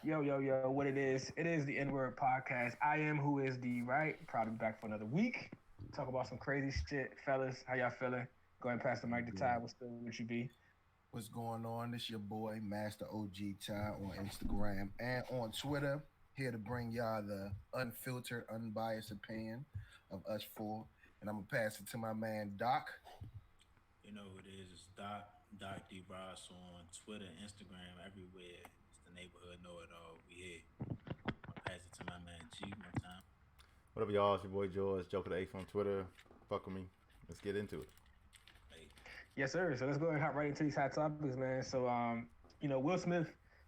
Yo, yo, yo, what it is? It is the N-Word podcast. I am who is the right. Proud to be back for another week. Talk about some crazy shit. Fellas, how y'all feeling? Go ahead and pass the mic to Ty. Good. What's good with you, be? What's going on? This your boy Master OG Ty on Instagram and on Twitter. Here to bring y'all the unfiltered, unbiased opinion of us four. And I'm gonna pass it to my man Doc. You know who it is. It's Doc D Ross on Twitter, Instagram, everywhere. It's the neighborhood know it all. We here. I'll pass it to my man G one time. What up, y'all? It's your boy George, Joker the Eighth on Twitter. Fuck with me. Let's get into it. Hey, Yes, sir. So let's go ahead and hop right into these hot topics, man. So, Will Smith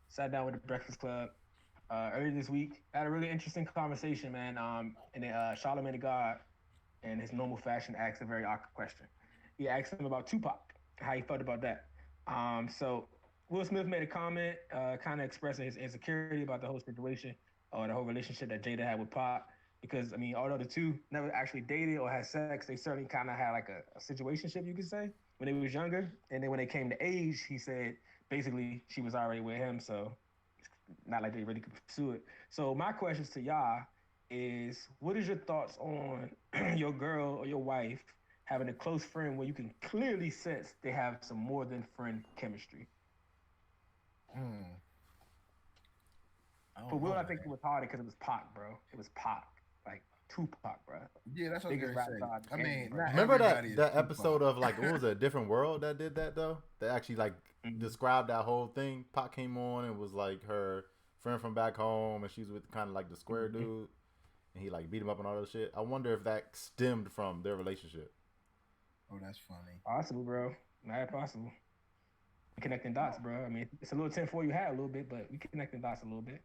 sat down with the Breakfast Club earlier this week. Had a really interesting conversation, man. And then Charlamagne the God, in his normal fashion, asked a very awkward question. He asked him about Tupac, how he felt about that. So Will Smith made a comment, kind of expressing his insecurity about the whole situation or the whole relationship that Jada had with Pac. Because I mean, although the two never actually dated or had sex, they certainly kind of had like a situationship, you could say, when they was younger. And then when they came to age, he said basically she was already with him, so it's not like they really could pursue it. So my questions to y'all is, what is your thoughts on your girl or your wife having a close friend where you can clearly sense they have some more than friend chemistry? Hmm. I For don't Will, know, I think it man. was harder because it was Pac, bro. It was Pac, like Tupac, bro. Yeah, that's what I was Biggest gonna rap say. god in I the game, mean, bro. not Remember everybody that is that episode Tupac. of like what was it, a different world that did that though? That actually like Mhm. described that whole thing. Pac came on and was like her friend from back home, and she's with kind of like the square Mhm. dude, and he like beat him up and all that shit. I wonder if that stemmed from their relationship. Oh, that's funny. Possible, bro. Not possible. Connecting dots, bro. I mean, it's a little 10-4 you had a little bit, but we connecting dots a little bit.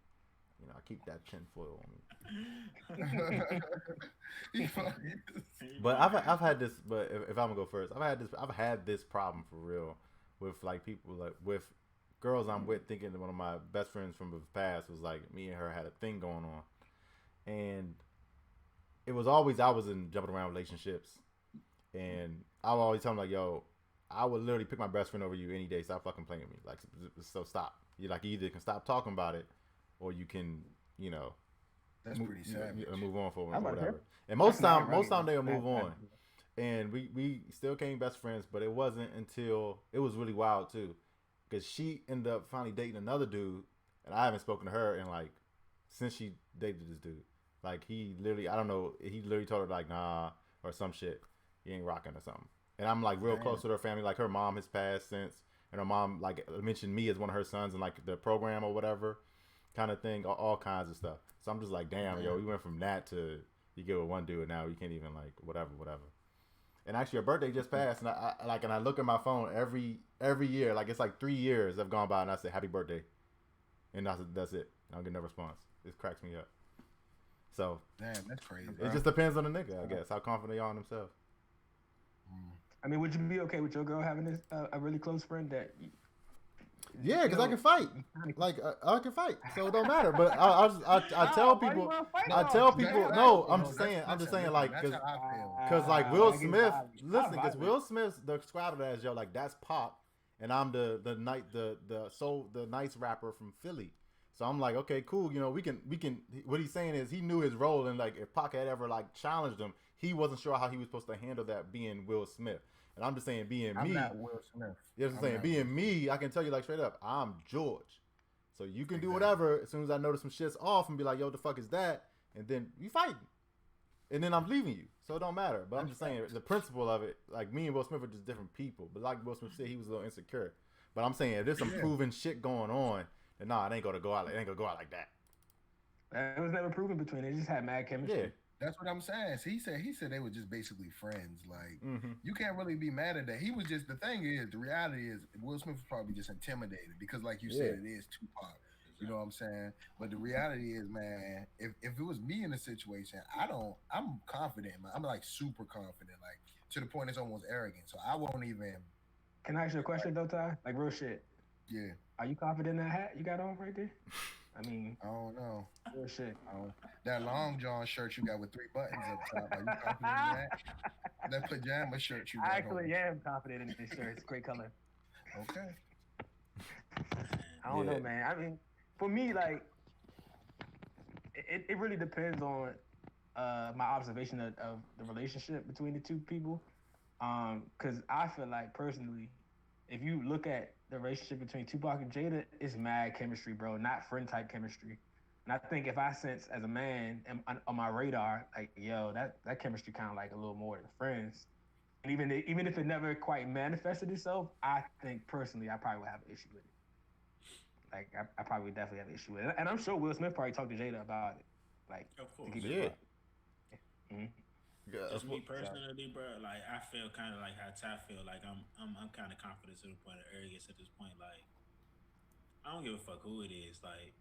You know, I keep that tinfoil on me. He funny. he But funny. I've had this. But if I'm gonna go first, I've had this problem for real with like people like with girls I'm with thinking that one of my best friends from the past was like me and her had a thing going on, and it was always I was in jumping around relationships, and I would always tell them like, yo, I would literally pick my best friend over you any day. Stop fucking playing with me. Like, so stop. You like you either can stop talking about it, or you can, you know, That's pretty savage. move on for I'm or about to whatever. hear. And That's mad most rugged. time they'll Mad, move mad. on, and we still came best friends. But it wasn't until it was really wild too, because she ended up finally dating another dude, and I haven't spoken to her in like since she dated this dude. Like he literally, I don't know, he literally told her like nah or some shit, he ain't rocking or something. And I'm like real close Damn. to her family. Like her mom has passed since, and her mom like mentioned me as one of her sons in like the program or whatever kind of thing, all kinds of stuff. So I'm just like, damn, yo, Damn. we went from that to you get with one dude, and now you can't even like whatever. And actually, her birthday just passed, and I look at my phone every year, like it's like 3 years have gone by, and I say happy birthday, and that's it. I don't get no response. It cracks me up. So Damn, that's crazy, it bro. just depends on the nigga, I guess, how confident they are in themselves. Mm. I mean, would you be okay with your girl having this a really close friend that Yeah, you because I know? can fight. You kinda, Like I can fight, so it don't matter. But I tell oh, why do you people, want to fight I though? tell That's people, Damn. no, factual. I'm No, just that's saying, listen. like, That's how I feel. cause like Will That gets Smith, violent. listen, I'm because violent. Will Smith described it as yo, like that's pop, and I'm the nice rapper from Philly. So I'm like, okay, cool. You know, we can. What he's saying is he knew his role, and like if Pac had ever like challenged him, he wasn't sure how he was supposed to handle that being Will Smith. And I'm just saying, being I'm me, not Will Smith. you know what I'm I'm saying, not Will being Smith. me, I can tell you like straight up, I'm George. So you can do Exactly. whatever as soon as I notice some shit's off and be like, yo, the fuck is that? And then you fighting. And then I'm leaving you. So it don't matter. But I'm That's just saying facts. the principle of it, like me and Will Smith are just different people. But like Will Smith said, he was a little insecure. But I'm saying if there's some Yeah. proven shit going on, then nah, it ain't gonna go out. It ain't gonna go out like that. That was never proven between. They just had mad Yeah. chemistry. That's what I'm saying. So he said they were just basically friends. Like Mm-hmm. you can't really be mad at that. He was just the thing is the reality is Will Smith was probably just intimidated because like you Yeah. said it is Tupac. You know what Exactly. I'm saying? But the reality is, man, if it was me in a situation, I'm confident, man. I'm like super confident, like to the point it's almost arrogant. So I won't even Can I ask you a like question though, Ty? Like real shit. yeah. Are you confident in that hat you got on right there? I mean, I don't know. real shit. I don't, that long john shirt you got with three buttons up top. Are you confident in that? That pajama shirt you I got on. actually am confident in this shirt. It's a great color. Okay. I don't know, Yeah. man. I mean, for me, like it really depends on my observation of the relationship between the two people. Because I feel like personally, if you look at the relationship between Tupac and Jada, it's mad chemistry, bro, not friend type chemistry. And I think if I sense as a man on my radar, like yo, that chemistry kind of like a little more than friends. And even if it never quite manifested itself, I think personally I probably would have an issue with it. Like I probably would definitely have an issue with it. And I'm sure Will Smith probably talked to Jada about it, like Of to course. keep it Yeah. up. Mm-hmm. Yeah, Just me personally, bro. Like I feel kind of like how Ty feel. Like I'm kind of confident to the point of arrogance at this point. Like I don't give a fuck who it is. Like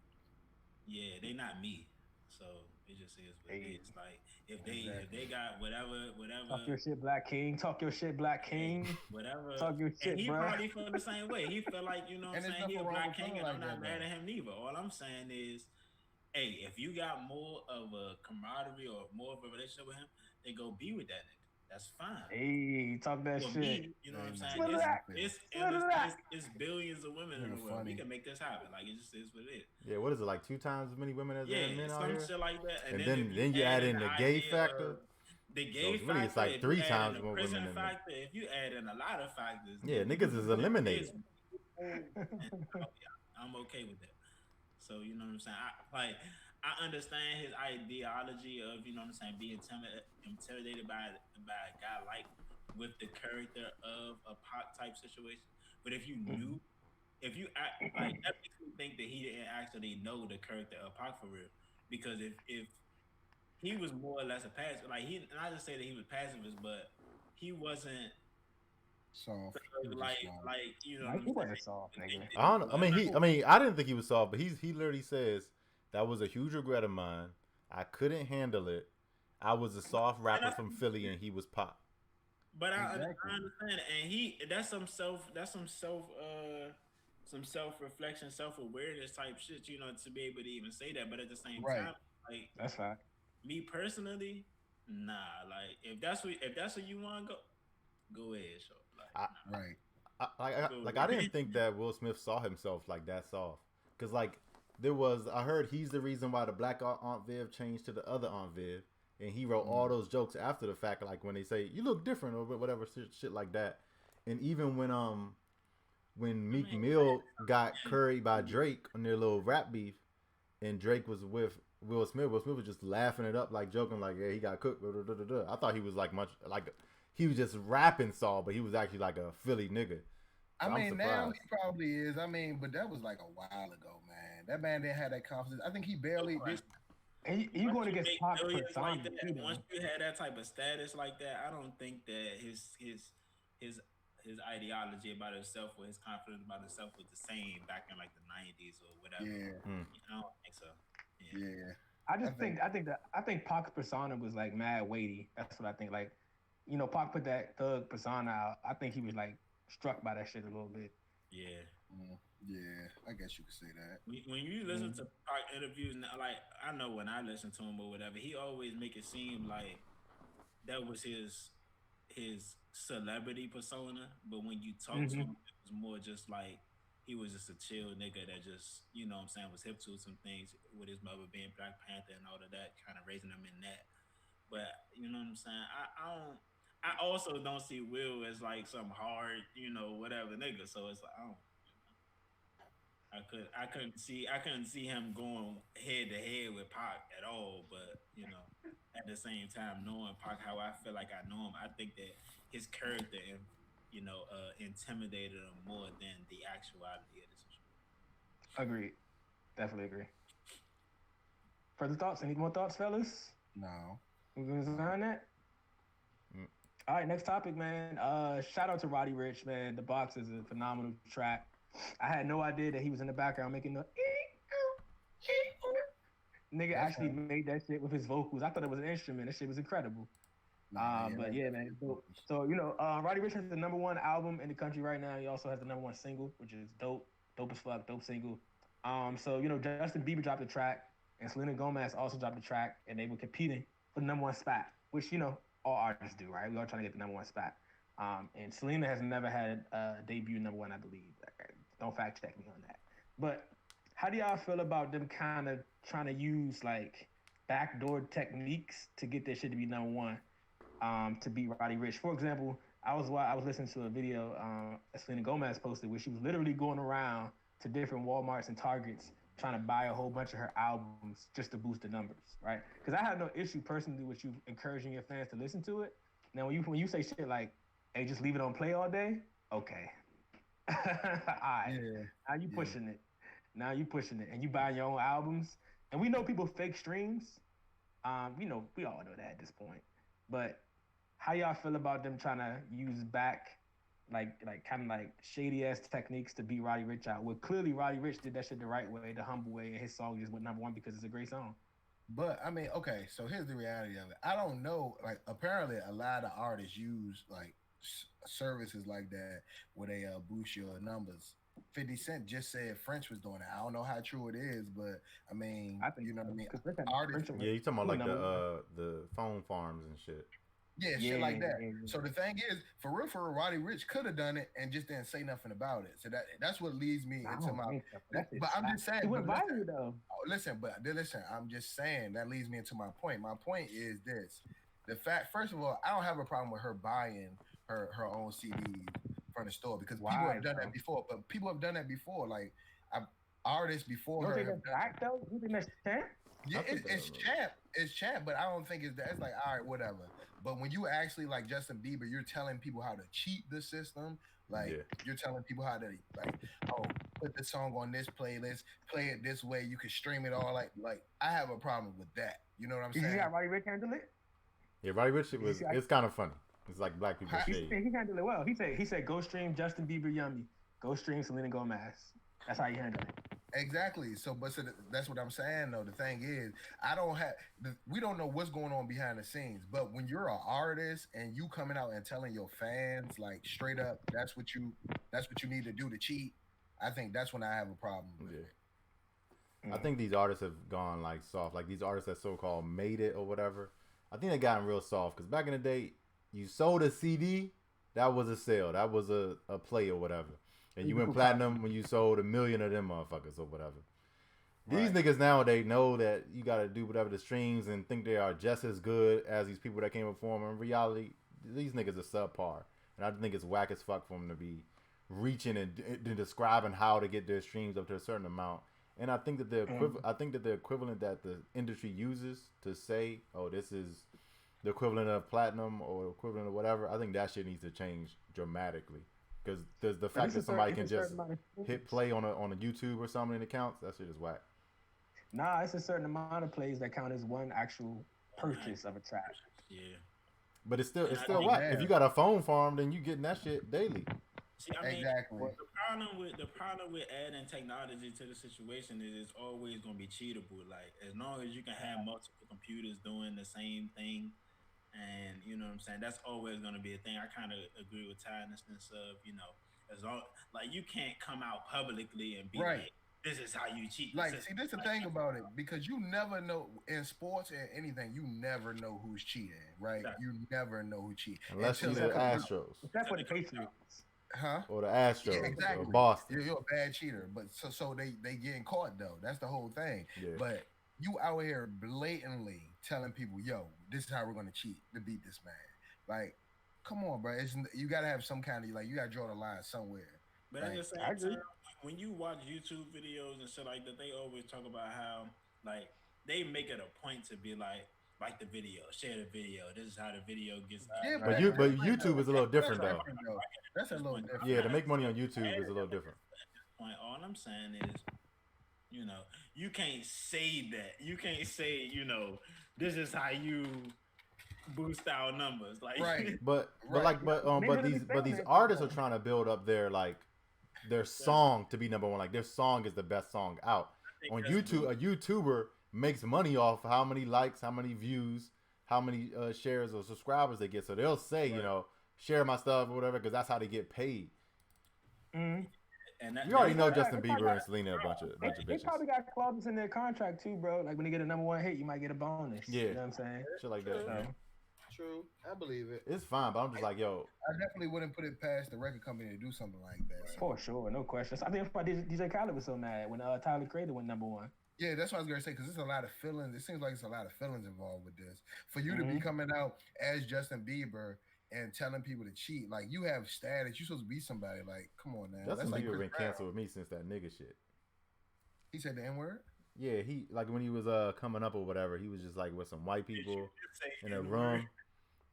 yeah, they not me. So it just is what it Hey, is. Like if they got talk whatever your shit, Black King. Talk your shit, Black Hey, King. whatever. Talk your And shit, he bro. probably feel the same way. He feel like, you know what And I'm there's saying? He a nothing wrong black with king feeling and I'm like not that mad though. at him neither. All I'm saying is, hey, if you got more of a camaraderie or more of a relationship with him, then go be with that nigga. That's fine. Hey, talk that For shit. me, you know what I'm Hey, saying? Split it out. Split it out. It's billions of women in Nigga the world. We funny. can make this happen. Like it just is what it is. yeah. What is it like 2 times as many women as there are Yeah, men out some here? shit like that. And And then if then you add add in in the the gay idea factor. of the So gay really, it's factor, like if you three add in times the more prison women than men. factor, if you add in a lot of factors, Yeah, then niggas is eliminated. I'm okay with that. So you know what I'm saying. I understand his ideology of you know what I'm saying being intimidated by a guy like with the character of a Pac type situation. But if you knew, if you act like that makes me think that he didn't actually know the character of Pac for real. Because if he was more or less a passive, like he, and I just say that he was pacifist, but he wasn't Soft. He was like just soft. you know what Like I'm he saying. wasn't soft, nigga. I don't know. I mean, I didn't think he was soft, but he literally says that was a huge regret of mine. I couldn't handle it. I was a soft rapper from Philly, and he was pop. But Exactly. I understand, and that's some self reflection, self awareness type shit, you know, to be able to even say that. But at the same Right. time, like That's fact. me personally, nah. Like if that's what you want, go ahead, so like I, nah, Right. go like I ahead. didn't think that Will Smith saw himself like that soft, because like I heard he's the reason why the black Aunt Viv changed to the other Aunt Viv, and he wrote all those jokes after the fact, like when they say you look different or whatever shit like that, and even when I Meek mean, Mill got curried by Drake on their little rap beef, and Drake was with Will Smith. Will Smith was just laughing it up, like joking, like yeah, he got cooked. Blah, blah, blah, blah. I thought he was like much like he was just rapping Saul, but he was actually like a Philly nigga. I So I'm mean, now surprised. he probably is. I mean, but that was like a while ago, man. That man didn't have that confidence. I think he barely of course. did. And you Once going you against make Pac millions like persona that, too, once though. you had that type of status like that, I don't think that his his ideology about himself or his confidence about himself was the same back in like the 90s or whatever. Yeah. I don't think so. Yeah. Yeah. I think Pac's persona was like mad weighty. That's what I think. Like, you know, Pac put that thug persona out. I think he was like struck by that shit a little bit. Yeah. Yeah. I guess you could say that. When you listen to Pac interviews, now, like I know when I listen to him or whatever, he always make it seem like that was his celebrity persona. But when you talk to him, it was more just like he was just a chill nigga that just you know what I'm saying was hip to some things with his mother being Black Panther and all of that, kind of raising him in that. But you know what I'm saying? I don't. I also don't see Will as like some hard, you know, whatever nigga. So it's like I don't. I couldn't see him going head to head with Pac at all. But you know, at the same time, knowing Pac how I feel like I know him, I think that his character and you know intimidated him more than the actuality of the situation. Agreed. Definitely agree. Further thoughts? Any more thoughts, fellas? No. We're gonna sign that. Mm. All right, next topic, man. Shout out to Roddy Rich, man. The Box is a phenomenal track. I had no idea that he was in the background making the nigga That's actually him. made that shit with his vocals. I thought it was an instrument. That shit was incredible. Nah, But yeah, man. It's dope. So you know, Roddy Ricch has the #1 album in the country right now. He also has the #1 single, which is dope, dope as fuck, dope single. So you know, Justin Bieber dropped a track, and Selena Gomez also dropped a track, and they were competing for the #1 spot, which you know all artists do, right? We all trying to get the #1 spot. And Selena has never had a debut #1, I believe. Don't fact check me on that. But how do y'all feel about them kind of trying to use like backdoor techniques to get their shit to be number one, to beat Roddy Ricch. For example, I was listening to a video Selena Gomez posted where she was literally going around to different WalMarts and Targets trying to buy a whole bunch of her albums just to boost the numbers, right? Because I have no issue personally with you encouraging your fans to listen to it. Now, when you say shit like, "Hey, just leave it on play all day," okay, all right, now you pushing it. Now you pushing it, and you buying your own albums. And we know people fake streams. We all know that at this point. But how y'all feel about them trying to use back, like kind of like shady ass techniques to beat Roddy Ricch out? Well, clearly Roddy Ricch did that shit the right way, the humble way, and his song just went number one because it's a great song. But I mean, okay, so here's the reality of it. I don't know. Like, apparently, a lot of artists use like services like that where they boost your numbers. 50 Cent just said French was doing it. I don't know how true it is, but I mean, you know what I mean. Artists, yeah, you talking about like the phone farms and shit. Yeah, shit like that. So the thing is, for real, Roddy Ricch could have done it and just didn't say nothing about it. So that's what leads me into my. But I'm just saying. Listen, I'm just saying that leads me into my point. My point is this: the fact, first of all, I don't have a problem with her buying her own CDs from the store because people have done that before. But people have done that before, like artists before her. You think that's black though? You think that's champ? Yeah, it's champ, but I don't think it's that. It's like, all right, whatever. But when you actually like Justin Bieber, you're telling people how to cheat the system. Like you're telling people how to put the song on this playlist, play it this way. You can stream it all. Like I have a problem with that. You know what I'm saying? You got Roddy Ricch handle it? Yeah, Roddy Ricch it's kind of funny. It's like black people shade. He handled it well. He said go stream Justin Bieber Yummy. Go stream Selena Gomez. That's how you handle it. Exactly. So that's what I'm saying though. The thing is, we don't know what's going on behind the scenes. But when you're an artist and you coming out and telling your fans like straight up, that's what you need to do to cheat. I think that's when I have a problem with it. I think these artists have gone like soft. Like these artists that so-called made it or whatever. I think they gotten real soft because back in the day, you sold a CD, that was a sale, that was a play or whatever. And you went platinum when you sold 1 million of them motherfuckers or whatever. These niggas nowadays know that you got to do whatever the streams and think they are just as good as these people that came before them. In reality, these niggas are subpar. And I think it's whack as fuck for them to be reaching and describing how to get their streams up to a certain amount. And I think that the equivalent that the industry uses to say, oh, this is the equivalent of platinum or equivalent of whatever, I think that shit needs to change dramatically. Because there's the fact that somebody can just hit play on a YouTube or something and it counts, that shit is whack. Nah, it's a certain amount of plays that count as one actual purchase of a track. Yeah. But it's still whack. If you got a phone farm, then you getting that shit daily. See, I mean, exactly. The problem with adding technology to the situation is it's always going to be cheatable. Like, as long as you can have multiple computers doing the same thing, and you know what I'm saying, that's always going to be a thing. I kind of agree with Ty in the sense of, as long like you can't come out publicly and be like, this is how you cheat. Like, see, that's the thing about it, because you never know in sports and anything, you never know who's cheating, right? Exactly. You never know who cheats. Unless you're the Astros. Except for the Patriots. Huh? Or the Astros. Yeah, exactly. Or Boston. You're a bad cheater. But so they getting caught though. That's the whole thing. Yeah. But you out here blatantly telling people, yo, this is how we're gonna cheat to beat this man. Like, come on, bro. You gotta have some kind of, like, you gotta draw the line somewhere. But like, at the same time, when you watch YouTube videos and shit like that, they always talk about how, like, they make it a point to be like the video, share the video. This is how the video gets. Yeah, but YouTube is a little different though. That's a little different. Yeah, to make money on YouTube is a little different. All I'm saying is, you can't say that. You can't say, this is how you boost our numbers. Like, right. But these artists are trying to build up their song to be number one. Like, their song is the best song out. On YouTube, a YouTuber makes money off how many likes, how many views, how many shares or subscribers they get. So they'll say, share my stuff or whatever, because that's how they get paid. Mm-hmm. And you already know Justin Bieber and Selena a bunch of bitches. They probably got clauses in their contract too, bro. Like, when they get a number one hit, you might get a bonus. Yeah. You know what I'm saying? Shit like that. True. I believe it. It's fine, but I'm just like, yo. I definitely wouldn't put it past the record company to do something like that. For sure, no question. I think that's why DJ Khaled was so mad when Tyler Creator went number one. Yeah, that's what I was gonna say because there's a lot of feelings. It seems like it's a lot of feelings involved with this. For you to be Mm-hmm. coming out as Justin Bieber and telling people to cheat, like you have status, you supposed to be somebody. Like, come on now, Justin that's like Bieber Chris been Brown. canceled with me since that nigga shit. He said the N word. Yeah, he like when he was coming up or whatever, he was just like with some white Did you people just say in a N-word? room.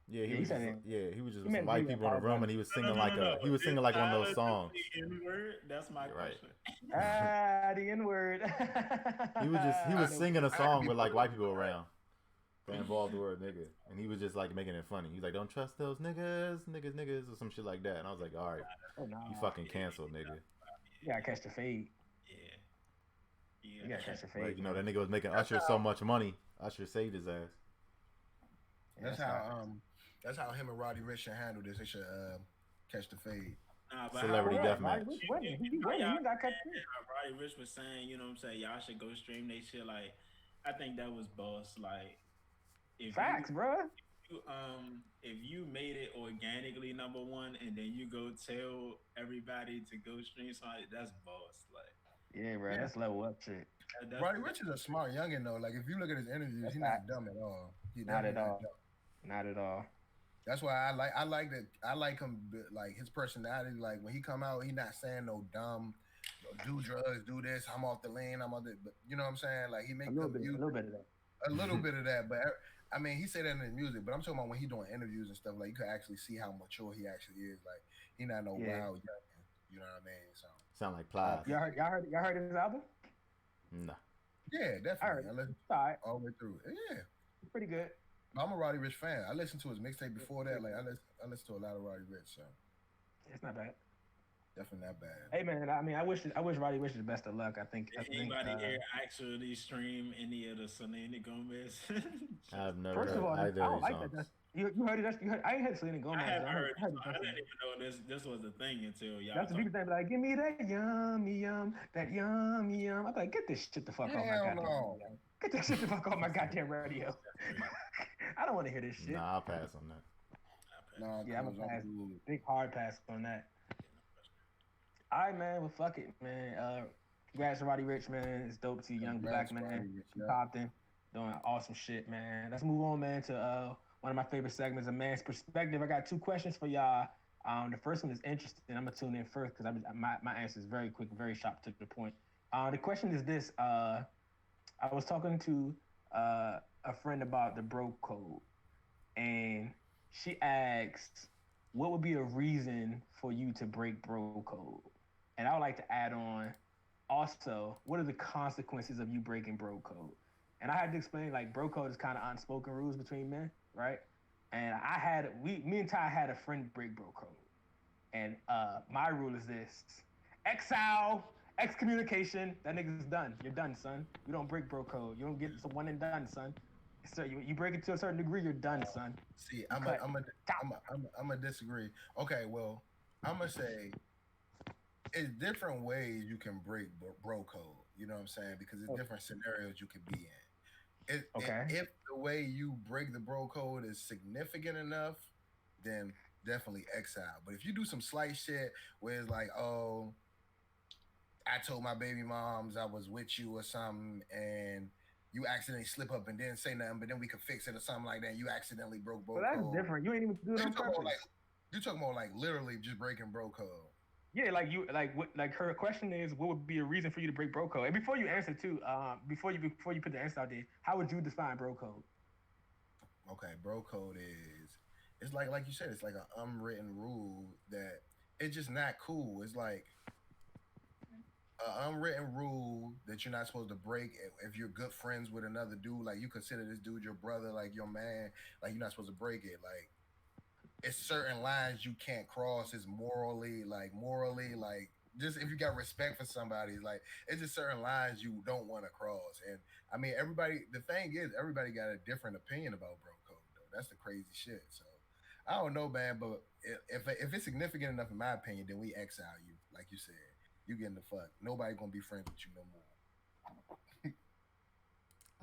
Yeah, he Yeah, he was just said it. yeah, he was just He with some meant white he people in a room apologized. and he was No, singing no, no, like no, no. he was Did singing like one of Tyler those just songs. say N-word? That's my You're right. question. The N-word. He I, was singing a I had to song be with like white people political, right? around that involved the word nigga, and he was just like making it funny. He's like, "Don't trust those niggas," or some shit like that. And I was like, "All right, Oh you no. fucking canceled, nigga." You gotta catch the fade. Yeah, You yeah. gotta catch the Like fade, you know man. that nigga was making That's Usher so how. much money. Usher saved his ass. Yeah, That's that's how. how. That's how him and Roddy Rich should handle this. They should catch the fade. Nah, but how Celebrity For y'all, real, death Roddy match. Ricch you, winning. He how winning. He y'all ain't got cut saying shit. how Roddy Rich was saying, you know what I'm saying, y'all should go stream they shit. Like, I think that was boss. Like, if Facts, bro. if you made it organically number one, and then you go tell everybody to go stream something, that's boss. Like, Yeah, bro. Yeah, That's level up shit. that's Roddy Rich is a smart youngin though. Like if you look at his interviews, That's he's not facts. dumb at all. He Not definitely at not all. dumb. Not at all. That's why I like that I like him like his personality. Like when he come out, he not saying no dumb, do drugs, do this. I'm off the lane. I'm on the. But you know what I'm saying? Like he A make little the bit. A music little bit of that. a little bit of that, but I mean he say that in his music. But I'm talking about when he doing interviews and stuff. Like you can actually see how mature he actually is. Like he not no Yeah. wild youngin. You know what I mean? So Sound like Plies. Y'all heard his album? Nah. yeah, I heard definitely. I it. listen It's all right. all the way through. Yeah. It's pretty good. I'm a Roddy Rich fan. I listened to his mixtape before that. Like I listened to a lot of Roddy Rich, so It's not bad. definitely not bad. Hey man, I mean, I wish Roddy Rich the best of luck. I think. Did anybody here actually stream any of the Selena Gomez? I've never First of heard all, I either don't of like these that. songs. You heard it? You heard, I ain't heard Selena Gomez. I haven't I heard. heard I it. didn't even know this was a thing until y'all That's the talking. people that be like, give me that yummy yum, that yummy yum. I'm like, get this shit the fuck off my Hell goddamn no. radio. Get that shit the fuck off my goddamn radio. I don't want to hear this shit. Nah, I'll pass on that. Nah, Yeah, I'm cause a pass. cool. Big hard pass on that. All right, man. Well, fuck it, man. Congrats to Roddy Rich, man. It's dope to see a young Congrats, black Roddy man Rich, from yeah. Compton doing awesome shit, man. Let's move on, man, to one of my favorite segments, A Man's Perspective. I got two questions for y'all. The first one is interesting. I'm gonna tune in first because my answer is very quick, very sharp to the point. The question is this: I was talking to a friend about the bro code, and she asked, "What would be a reason for you to break bro code?" And I would like to add on, also, what are the consequences of you breaking bro code? And I had to explain, like, bro code is kind of unspoken rules between men, right? And me and Ty had a friend break bro code. And my rule is this: exile, excommunication. That nigga's done. You're done, son. You don't break bro code. You don't get some one and done, son. So you break it to a certain degree, you're done, son. See, Cut. I'm a disagree. Okay, well, I'm gonna say it's different ways you can break bro code. You know what I'm saying? Because it's different scenarios you can be in. Okay. If the way you break the bro code is significant enough, then definitely exile. But if you do some slight shit where it's like, oh, I told my baby moms I was with you or something, and you accidentally slip up and didn't say nothing, but then we could fix it or something like that. You accidentally broke bro Well, that's code. different. You ain't even do it on purpose. You talking about like literally just breaking bro code. Yeah, like her question is, what would be a reason for you to break bro code? And before you answer too, before you put the answer out there, how would you define bro code? Okay, bro code is it's like you said, it's like an unwritten rule that it's just not cool. It's like an unwritten rule that you're not supposed to break if you're good friends with another dude. Like you consider this dude your brother, like your man. Like you're not supposed to break it. Like it's certain lines you can't cross. It's morally like just if you got respect for somebody, like it's just certain lines you don't want to cross. And I mean, the thing is, everybody got a different opinion about bro code though. That's the crazy shit. So I don't know, man, but if it's significant enough, in my opinion, then we exile you, like you said. You getting the fuck. Nobody gonna be friends with you no more.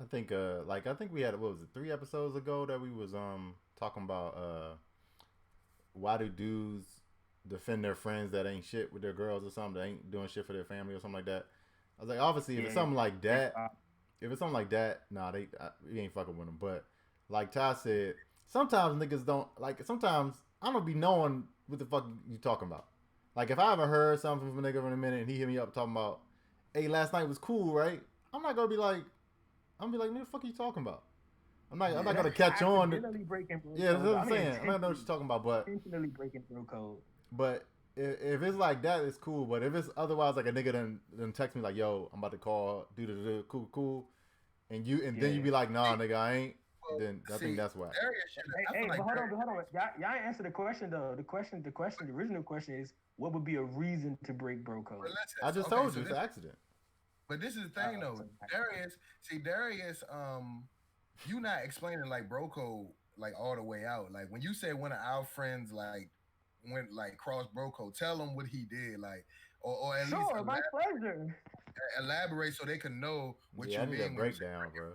I think we had, what was it, 3 episodes ago that we was talking about why do dudes defend their friends that ain't shit with their girls or something, that ain't doing shit for their family or something like that. I was like, obviously if it's something like that, if it's something like that, nah, we ain't fucking with them. But like Ty said, sometimes niggas don't like. Sometimes I don't be knowing what the fuck you talking about. Like if I ever heard something from a nigga in a minute and he hit me up talking about, hey, last night was cool, right? I'm not gonna be like, I'm gonna be like, what the fuck are you talking about? I'm not gonna catch on. Breaking bro yeah, that's what I'm saying. I'm not intentionally know what you're talking about, but intentionally breaking bro code. But if it's like that, it's cool. But if it's otherwise, like a nigga then text me like, yo, I'm about to call, do cool, and then you be like, nah, nigga, I ain't. Well, Then I think that's why. Hey, but hold on. Y'all ain't answer the question though. The original question is, what would be a reason to break bro code? I just told you it's an accident. But this is the thing though, Darius, you not explaining like bro code like all the way out. Like when you say one of our friends like went like cross bro code, tell them what he did, like or at least my pleasure. Elaborate so they can know what you mean. I need a breakdown, bro.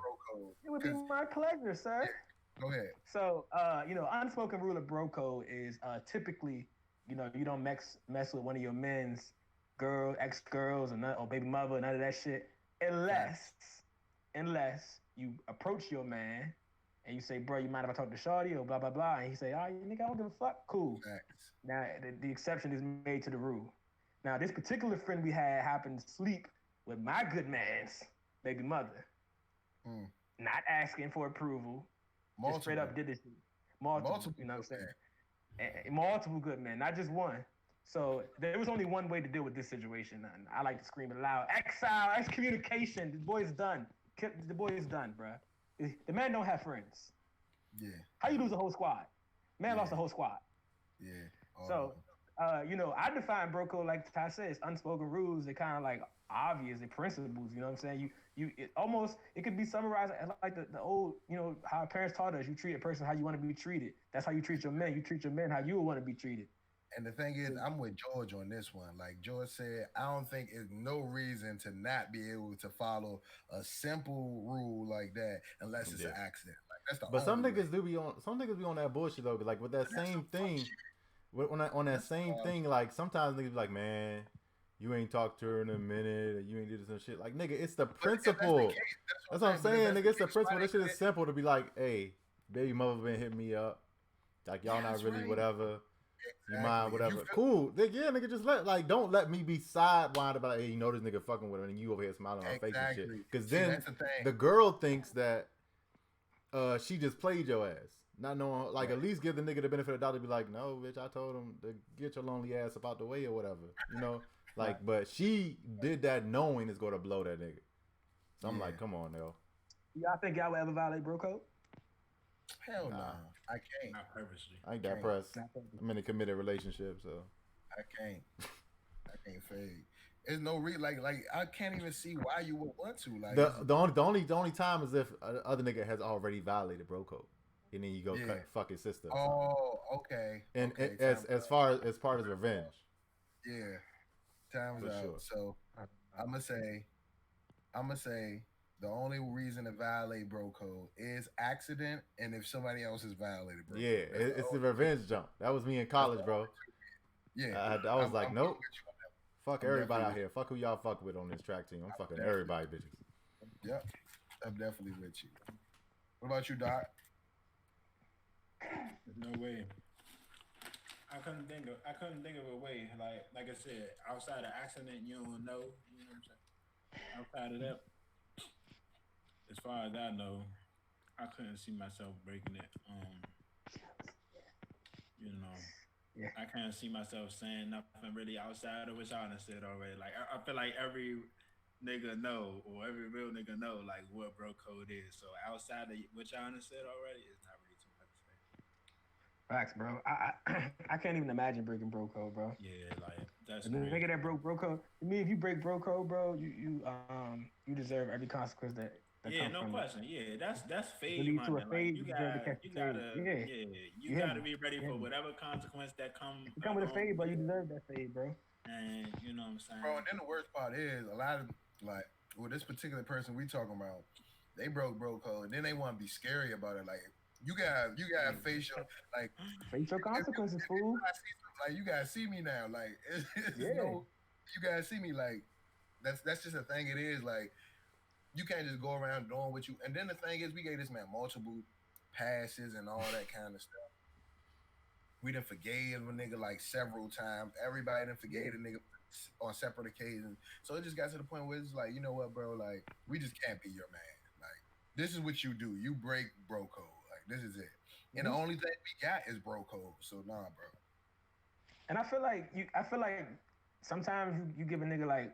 It would be my pleasure, sir. Yeah, go ahead. So, unspoken rule of bro code is typically, you don't mess with one of your men's ex-girls, or baby mother, none of that shit, unless you approach your man and you say, bro, you mind if I talk to Shorty or blah, blah, blah, and he say, oh, nigga, I don't give a fuck, cool. Facts. Now, the exception is made to the rule. Now, this particular friend we had happened to sleep with my good man's baby mother. Not asking for approval. Just straight up did this. Multiple, you know what I'm saying? And multiple good men, not just one. So there was only one way to deal with this situation. And I like to scream it loud. Exile, excommunication. The boy's done. The boy is done, bro. The man don't have friends. Yeah. How you lose a whole squad? Man lost a whole squad. Yeah. So, I define bro code like Ty said, it's unspoken rules. They're kind of like obvious, they're principles. You know what I'm saying? It could be summarized as like the old, how our parents taught us. You treat a person how you want to be treated. That's how you treat your men. You treat your men how you would want to be treated. And the thing is, I'm with George on this one. Like George said, I don't think there's no reason to not be able to follow a simple rule like that unless it's an accident. Like that's the. But some niggas be on that bullshit though. Like with that same thing, on that same thing, like sometimes niggas be like, man, you ain't talked to her in a minute, or you ain't did some shit. Like nigga, it's the principle. That's what I'm saying, nigga. It's the principle. This shit is simple to be like, hey, baby mother been hitting me up. Like y'all not really whatever. You mind whatever. Cool. Nigga, just don't let me be sidewind about, hey, this nigga fucking with her and you over here smiling on her face and shit. Because then the girl thinks that she just played your ass. Not knowing, like, at least give the nigga the benefit of the doubt to be like, no, bitch, I told him to get your lonely ass up out the way or whatever. But she did that knowing it's going to blow that nigga. So I'm like, come on, yo. Y'all think y'all would ever violate bro code? Hell no. I can't. Not purposely. I ain't that pressed. I'm in a committed relationship, so. I can't fade. There's no like I can't even see why you would want to. Like the only time is if other nigga has already violated bro code. And then you go fuck his sister. Oh, okay. And as far as part of revenge. Yeah. Time's For out. sure. So I'm gonna say the only reason to violate bro code is accident, and if somebody else has violated bro code. Yeah, it's the revenge jump. That was me in college, bro. Yeah. I was like, nope. Fuck everybody out here. Fuck who y'all fuck with on this track team. I'm fucking everybody, bitches. Yep. I'm definitely with you. What about you, Doc? There's no way. I couldn't think of a way. Like I said, outside of accident, you don't know. You know what I'm saying? Outside of that, as far as I know, I couldn't see myself breaking it. I can't see myself saying nothing really outside of what y'all done said already. Like I feel like every nigga know, or every real nigga know, like what bro code is. So outside of what y'all done said already, it's not really too much to say. Facts, bro. I can't even imagine breaking bro code, bro. Yeah, like that's. The nigga that broke bro code. To me, if you break bro code, bro, you deserve every consequence that. Yeah, no question. It. Yeah, that's fade. You to a fade. You gotta be ready for whatever consequence that comes. You come with a fade, but you deserve that fade, bro. And you know what I'm saying, bro. And then the worst part is a lot of this particular person we talking about, they broke bro code. Then they want to be scary about it. Like you got face your consequences, fool. Like you gotta see me now. Like you gotta see me. Like that's just a thing. It is like. You can't just go around doing what you. And then the thing is, we gave this man multiple passes and all that kind of stuff. We done forgave a nigga like several times. Everybody done forgave a nigga on separate occasions. So it just got to the point where it's like, you know what, bro? Like, we just can't be your man. Like, this is what you do. You break bro code. Like, this is it. And the only thing we got is bro code. So nah, bro. And I feel like sometimes you give a nigga like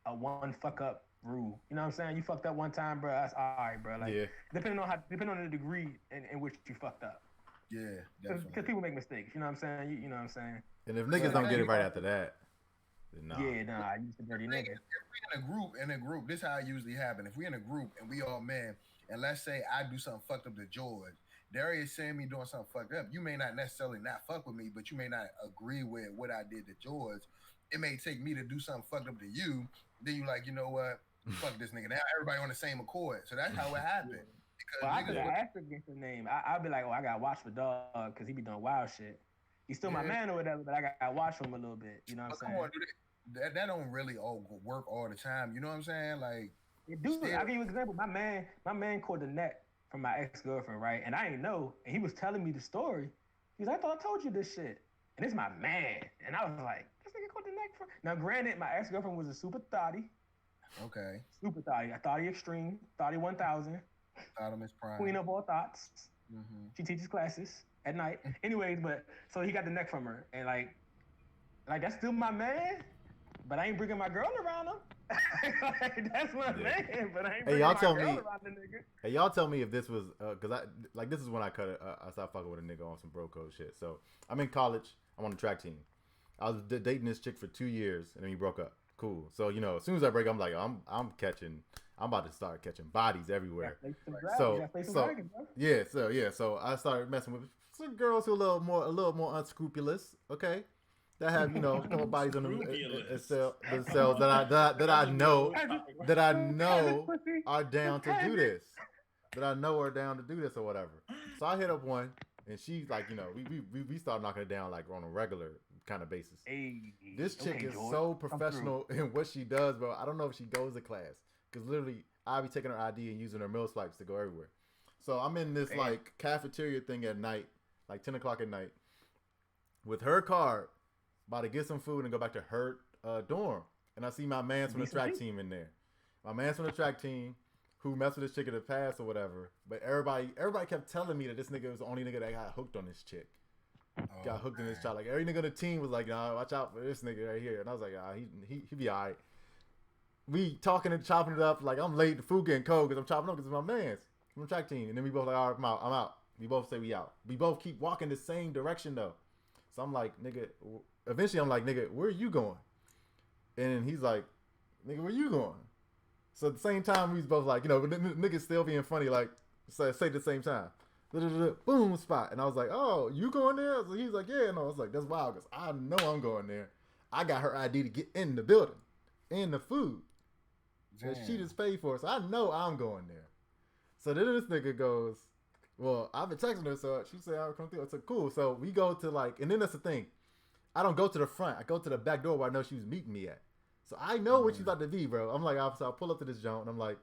a one fuck up rule. You know what I'm saying? You fucked up one time, bro. That's all right, bro. Like depending on the degree in which you fucked up. Yeah, definitely. Because people make mistakes. You know what I'm saying? You know what I'm saying? And if niggas don't get it right after that, then nah. Yeah, nah. You just a dirty nigga. If we in a group, this is how it usually happen. If we in a group and we all men, and let's say I do something fucked up to George, Darius seeing me doing something fucked up. You may not necessarily not fuck with me, but you may not agree with what I did to George. It may take me to do something fucked up to you. Then you like, you know what? Fuck this nigga. Now everybody on the same accord. So that's how it happened. Well, I could ask against the name. I'll be like, oh, I got to watch for dog because he be doing wild shit. He's still my man or whatever, but I got to watch him a little bit. You know what I'm saying? On, that don't really all work all the time. You know what I'm saying? Like, dude, I'll give you an example. My man caught the neck from my ex-girlfriend, right? And I didn't know. And he was telling me the story. He was like, I thought I told you this shit. And it's my man. And I was like, this nigga caught the neck from... Now, granted, my ex-girlfriend was a super thotty. Okay. Super thotty. A thotty extreme. Thotty 1000. Thottimus Prime. Queen of all thoughts. Mm-hmm. She teaches classes at night. Anyways, but... So he got the neck from her. And like that's still my man. But I ain't bringing my girl around him. Like, that's my man, but I ain't bringing my girl around the nigga. Hey, y'all tell me if this was, because this is when I cut it, I started fucking with a nigga on some bro code shit. So, I'm in college, I'm on the track team. I was dating this chick for 2 years, and then we broke up. Cool. So, you know, as soon as I break up, I'm like, I'm about to start catching bodies everywhere. So I started messing with some girls who are a little more unscrupulous, okay? That have, you know, a couple bodies on themselves that I know are down to do this. That I know are down to do this or whatever. So I hit up one, and she's like, you know, we started knocking it down like on a regular kind of basis. Hey, this chick is so professional in what she does, bro. I don't know if she goes to class because literally I'll be taking her ID and using her meal swipes to go everywhere. So I'm in this like cafeteria thing at night, like 10 o'clock at night, with her card. About to get some food and go back to her dorm. And I see my mans from the track team in there. My mans from the track team who messed with this chick in the past or whatever. But everybody kept telling me that this nigga was the only nigga that got hooked on this chick. Got hooked in this child. Like every nigga on the team was like, nah, watch out for this nigga right here. And I was like, he be all right. We talking and chopping it up. Like I'm late. The food getting cold because I'm chopping up because it's my mans from the track team. And then we both like, all right, I'm out. We both say we out. We both keep walking the same direction though. So I'm like, nigga... Eventually, I'm like, nigga, where are you going? And he's like, nigga, where you going? So at the same time, we was both like, you know, niggas still being funny, like, say at the same time. Boom, spot. And I was like, oh, you going there? So he's like, yeah. And I was like, that's wild, because I know I'm going there. I got her ID to get in the building, in the food. And she just paid for it, so I know I'm going there. So then this nigga goes, well, I've been texting her, so she said, I'll come through. I said, cool. So we go to like, and then that's the thing. I don't go to the front. I go to the back door where I know she was meeting me at. So I know what she's about to be, bro. I'm like, so I pull up to this joint, and I'm like,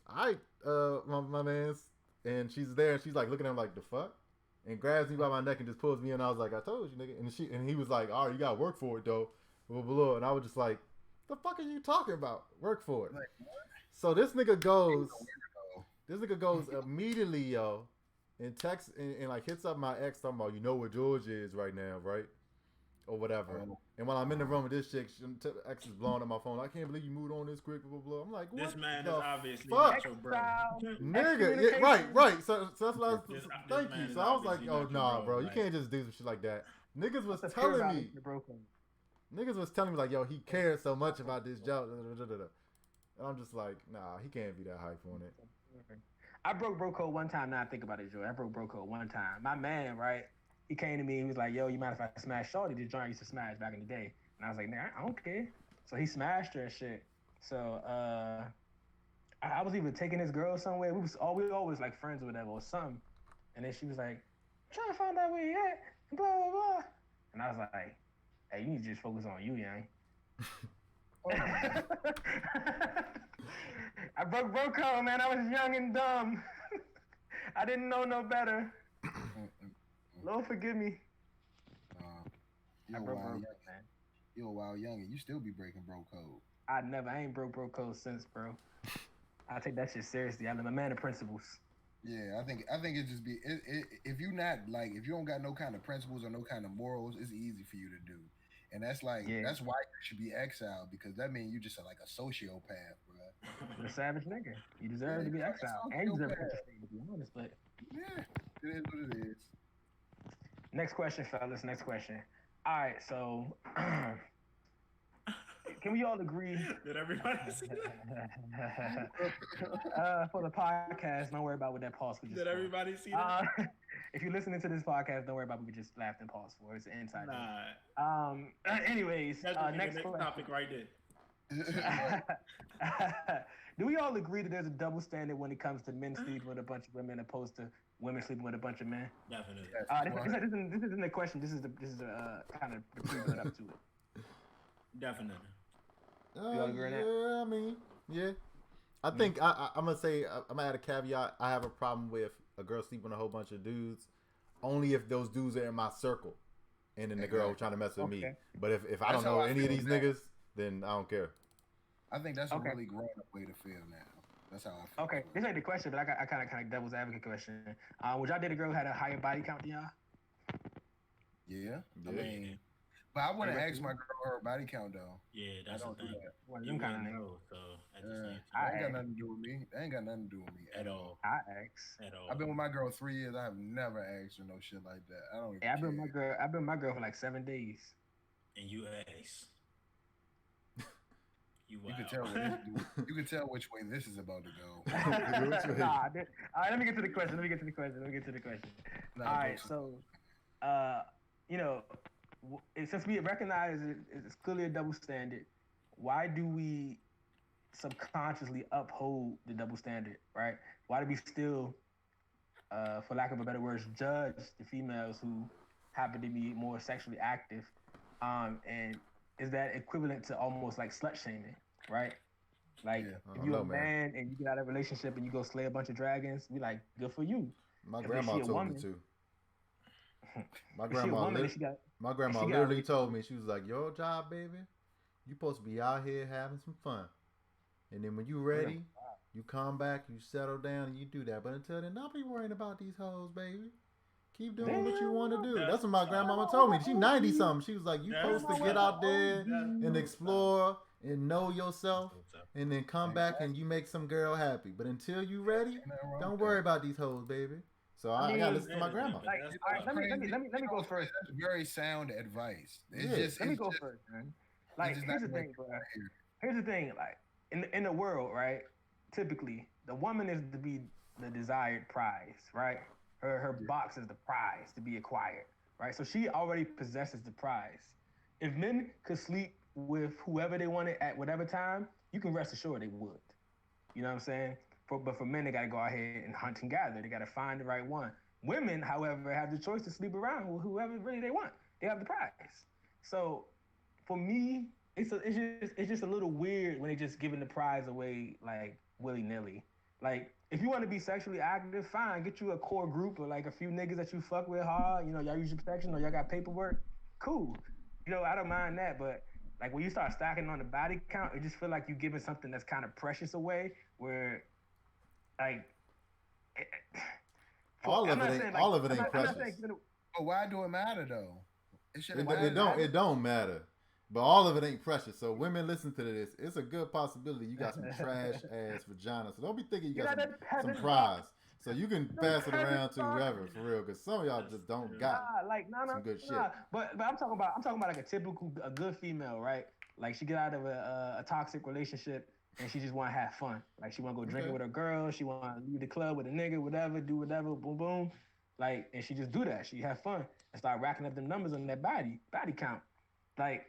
all right, my man's. And she's there, and she's like looking at him like, the fuck? And grabs me by my neck and just pulls me in. And I was like, I told you, nigga. And he was like, all right, you got to work for it, though. Blah, blah, blah. And I was just like, the fuck are you talking about? Work for it. Like, so this nigga goes immediately, yo, and texts and like hits up my ex talking about, you know where George is right now, right? Or whatever. And while I'm in the room with this chick, ex is blowing up my phone. I can't believe you moved on this quick, blah, blah, blah. I'm like, what? This man is obviously not your bro. Nigga, yeah, right. So that's what I was, thank you. So I was like, oh, nah, bro. You can't just do some shit like that. Niggas was telling me, like, yo, he cares so much about this job. And I'm just like, nah, he can't be that hype on it. I broke bro code one time. Now I think about it, Joe. I broke bro code one time. My man, right? He came to me and he was like, yo, you mind if I smash Shorty? This joint used to smash back in the day. And I was like, nah, I don't care. So he smashed her and shit. So I was even taking this girl somewhere. We always like friends or whatever or something. And then she was like, I'm trying to find out where you at. Blah, blah, blah. And I was like, hey, you need to just focus on you, young. I broke bro code, man. I was young and dumb. I didn't know no better. Lord forgive me. You're a wild young, man. You're a wild youngin'. You still be breaking bro code. I ain't broke bro code since, bro. I take that shit seriously. I'm a man of principles. Yeah, I think it just be if you not like if you don't got no kind of principles or no kind of morals, it's easy for you to do, and that's why you should be exiled, because that means you just like a sociopath, bro. You're a savage nigga. You deserve to be exiled, and you deserve to stay, to be honest. But yeah, it is what it is. Next question, fellas. Next question. All right, so can we all agree? Did everybody see that? For the podcast, don't worry about what that pause was. Did everybody see that? If you're listening to this podcast, don't worry about what we just laughed and paused for. It's an inside Nah. Anyways, next topic right there. Do we all agree that there's a double standard when it comes to men sleeping with a bunch of women opposed to women sleeping with a bunch of men? Definitely. This isn't a question. This is a kind of build up to it. Definitely. You all agree on that? Yeah, I mean, yeah. I think I'm gonna say I'm gonna add a caveat. I have a problem with a girl sleeping with a whole bunch of dudes, only if those dudes are in my circle, and then the girl trying to mess with me. But if I don't know any of these niggas, then I don't care. I think that's a really grown up way to feel now. That's how I feel. Okay, this ain't the question, but I kind of devil's advocate question. Would y'all date a girl who had a higher body count than y'all? Yeah. I mean, but I wouldn't ask my girl her body count though. Yeah, that's the thing. Well, you kind of know. So at the same time, that ain't got nothing to do with me. That ain't got nothing to do with me at all. I ask. At all. I've been with my girl 3 years. I have never asked her no shit like that. I don't. I've been with my girl for like 7 days. And you ask. You can tell which way this is about to go. All right, let me get to the question. All right, so, since we recognize it's clearly a double standard, why do we subconsciously uphold the double standard, right? Why do we still, for lack of a better word, judge the females who happen to be more sexually active? And is that equivalent to almost like slut shaming, right? Like, if you're a man and you get out of a relationship and you go slay a bunch of dragons, we like, good for you. My grandma told me to. My grandma literally told me, she was like, your job, baby, you supposed to be out here having some fun. And then when you ready, you come back, you settle down, and you do that. But until then, don't be worrying about these hoes, baby. Keep doing what you want to do. That's what my grandmama told me. She 90-something. She was like, you supposed to get out there and explore and know yourself, and then come back and you make some girl happy. But until you ready, don't worry about these hoes, baby. So I gotta listen to my grandma. Like, let me go first. That's very sound advice. Let me go first, man. Like, here's the thing, bro. Here's the thing. Like, in the world, right? Typically, the woman is to be the desired prize, right? Her box is the prize to be acquired, right? So she already possesses the prize. If men could sleep with whoever they wanted at whatever time, you can rest assured they would. You know what I'm saying? But for men, they got to go out here and hunt and gather. They got to find the right one. Women, however, have the choice to sleep around with whoever really they want. They have the prize. So for me, it's just a little weird when they just giving the prize away like willy-nilly. Like, if you want to be sexually active, fine. Get you a core group or like a few niggas that you fuck with hard. You know, y'all use your protection or y'all got paperwork. Cool. You know, I don't mind that. But like when you start stacking on the body count, it just feel like you giving something that's kind of precious away. Where, like, all of it ain't precious. But why do it matter though? It don't matter. But all of it ain't precious. So women, listen to this. It's a good possibility you got some trash ass vagina. So don't be thinking you got some prize. So you can pass it around to whoever, for real. Because some of y'all just don't got some good shit. But I'm talking about like a typical good female, right? Like she get out of a toxic relationship and she just want to have fun. Like she want to go drinking with her girl. She want to leave the club with a nigga, whatever, do whatever, boom, boom. Like, and she just do that. She have fun and start racking up the numbers on that body count. Like,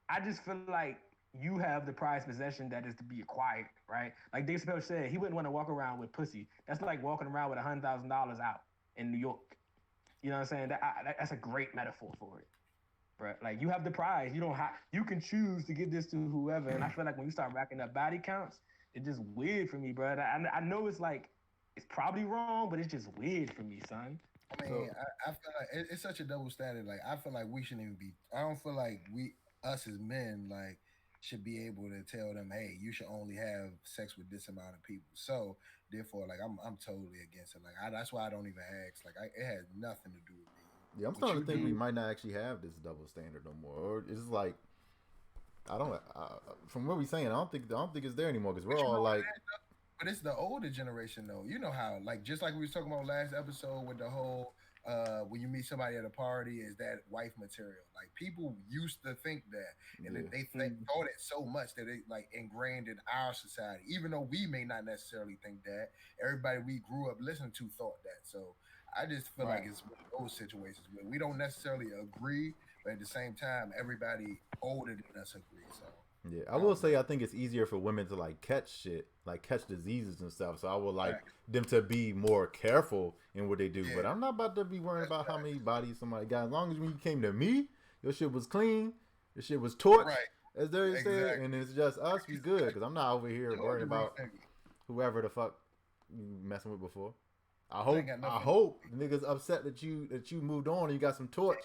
I just feel like you have the prized possession that is to be acquired, right? Like Dave Chappelle said, he wouldn't want to walk around with pussy. That's like walking around with $100,000 out in New York. You know what I'm saying? That's a great metaphor for it, bro. Like you have the prize. You can choose to give this to whoever. And I feel like when you start racking up body counts, it's just weird for me, bro. I know it's like it's probably wrong, but it's just weird for me, son. I mean, I feel like it's such a double standard. Like, I feel like we shouldn't even be. I don't feel like us as men, like, should be able to tell them, hey, you should only have sex with this amount of people. So therefore, like, I'm totally against it. Like, that's why I don't even ask. Like, it has nothing to do with me. Yeah, I'm starting to think we might not actually have this double standard no more. Or it's like I don't. From what we're saying, I don't think it's there anymore because we're all like. But it's the older generation though. You know how, like, just like we was talking about last episode with the whole when you meet somebody at a party, is that wife material? Like, people used to think that, and they thought it so much that it like ingrained in our society. Even though we may not necessarily think that, everybody we grew up listening to thought that. So I just feel like it's one of those situations where we don't necessarily agree, but at the same time, everybody older than us agree. So. Yeah, I will say I think it's easier for women to like catch shit, like catch diseases and stuff. So I would like them to be more careful in what they do. Yeah. But I'm not about to be worrying about how many bodies somebody got. As long as when you came to me, your shit was clean, your shit was torched, as they said, and it's just us. We good because I'm not over here worrying about whoever the fuck you messing with before. I hope the niggas upset that you moved on and you got some torch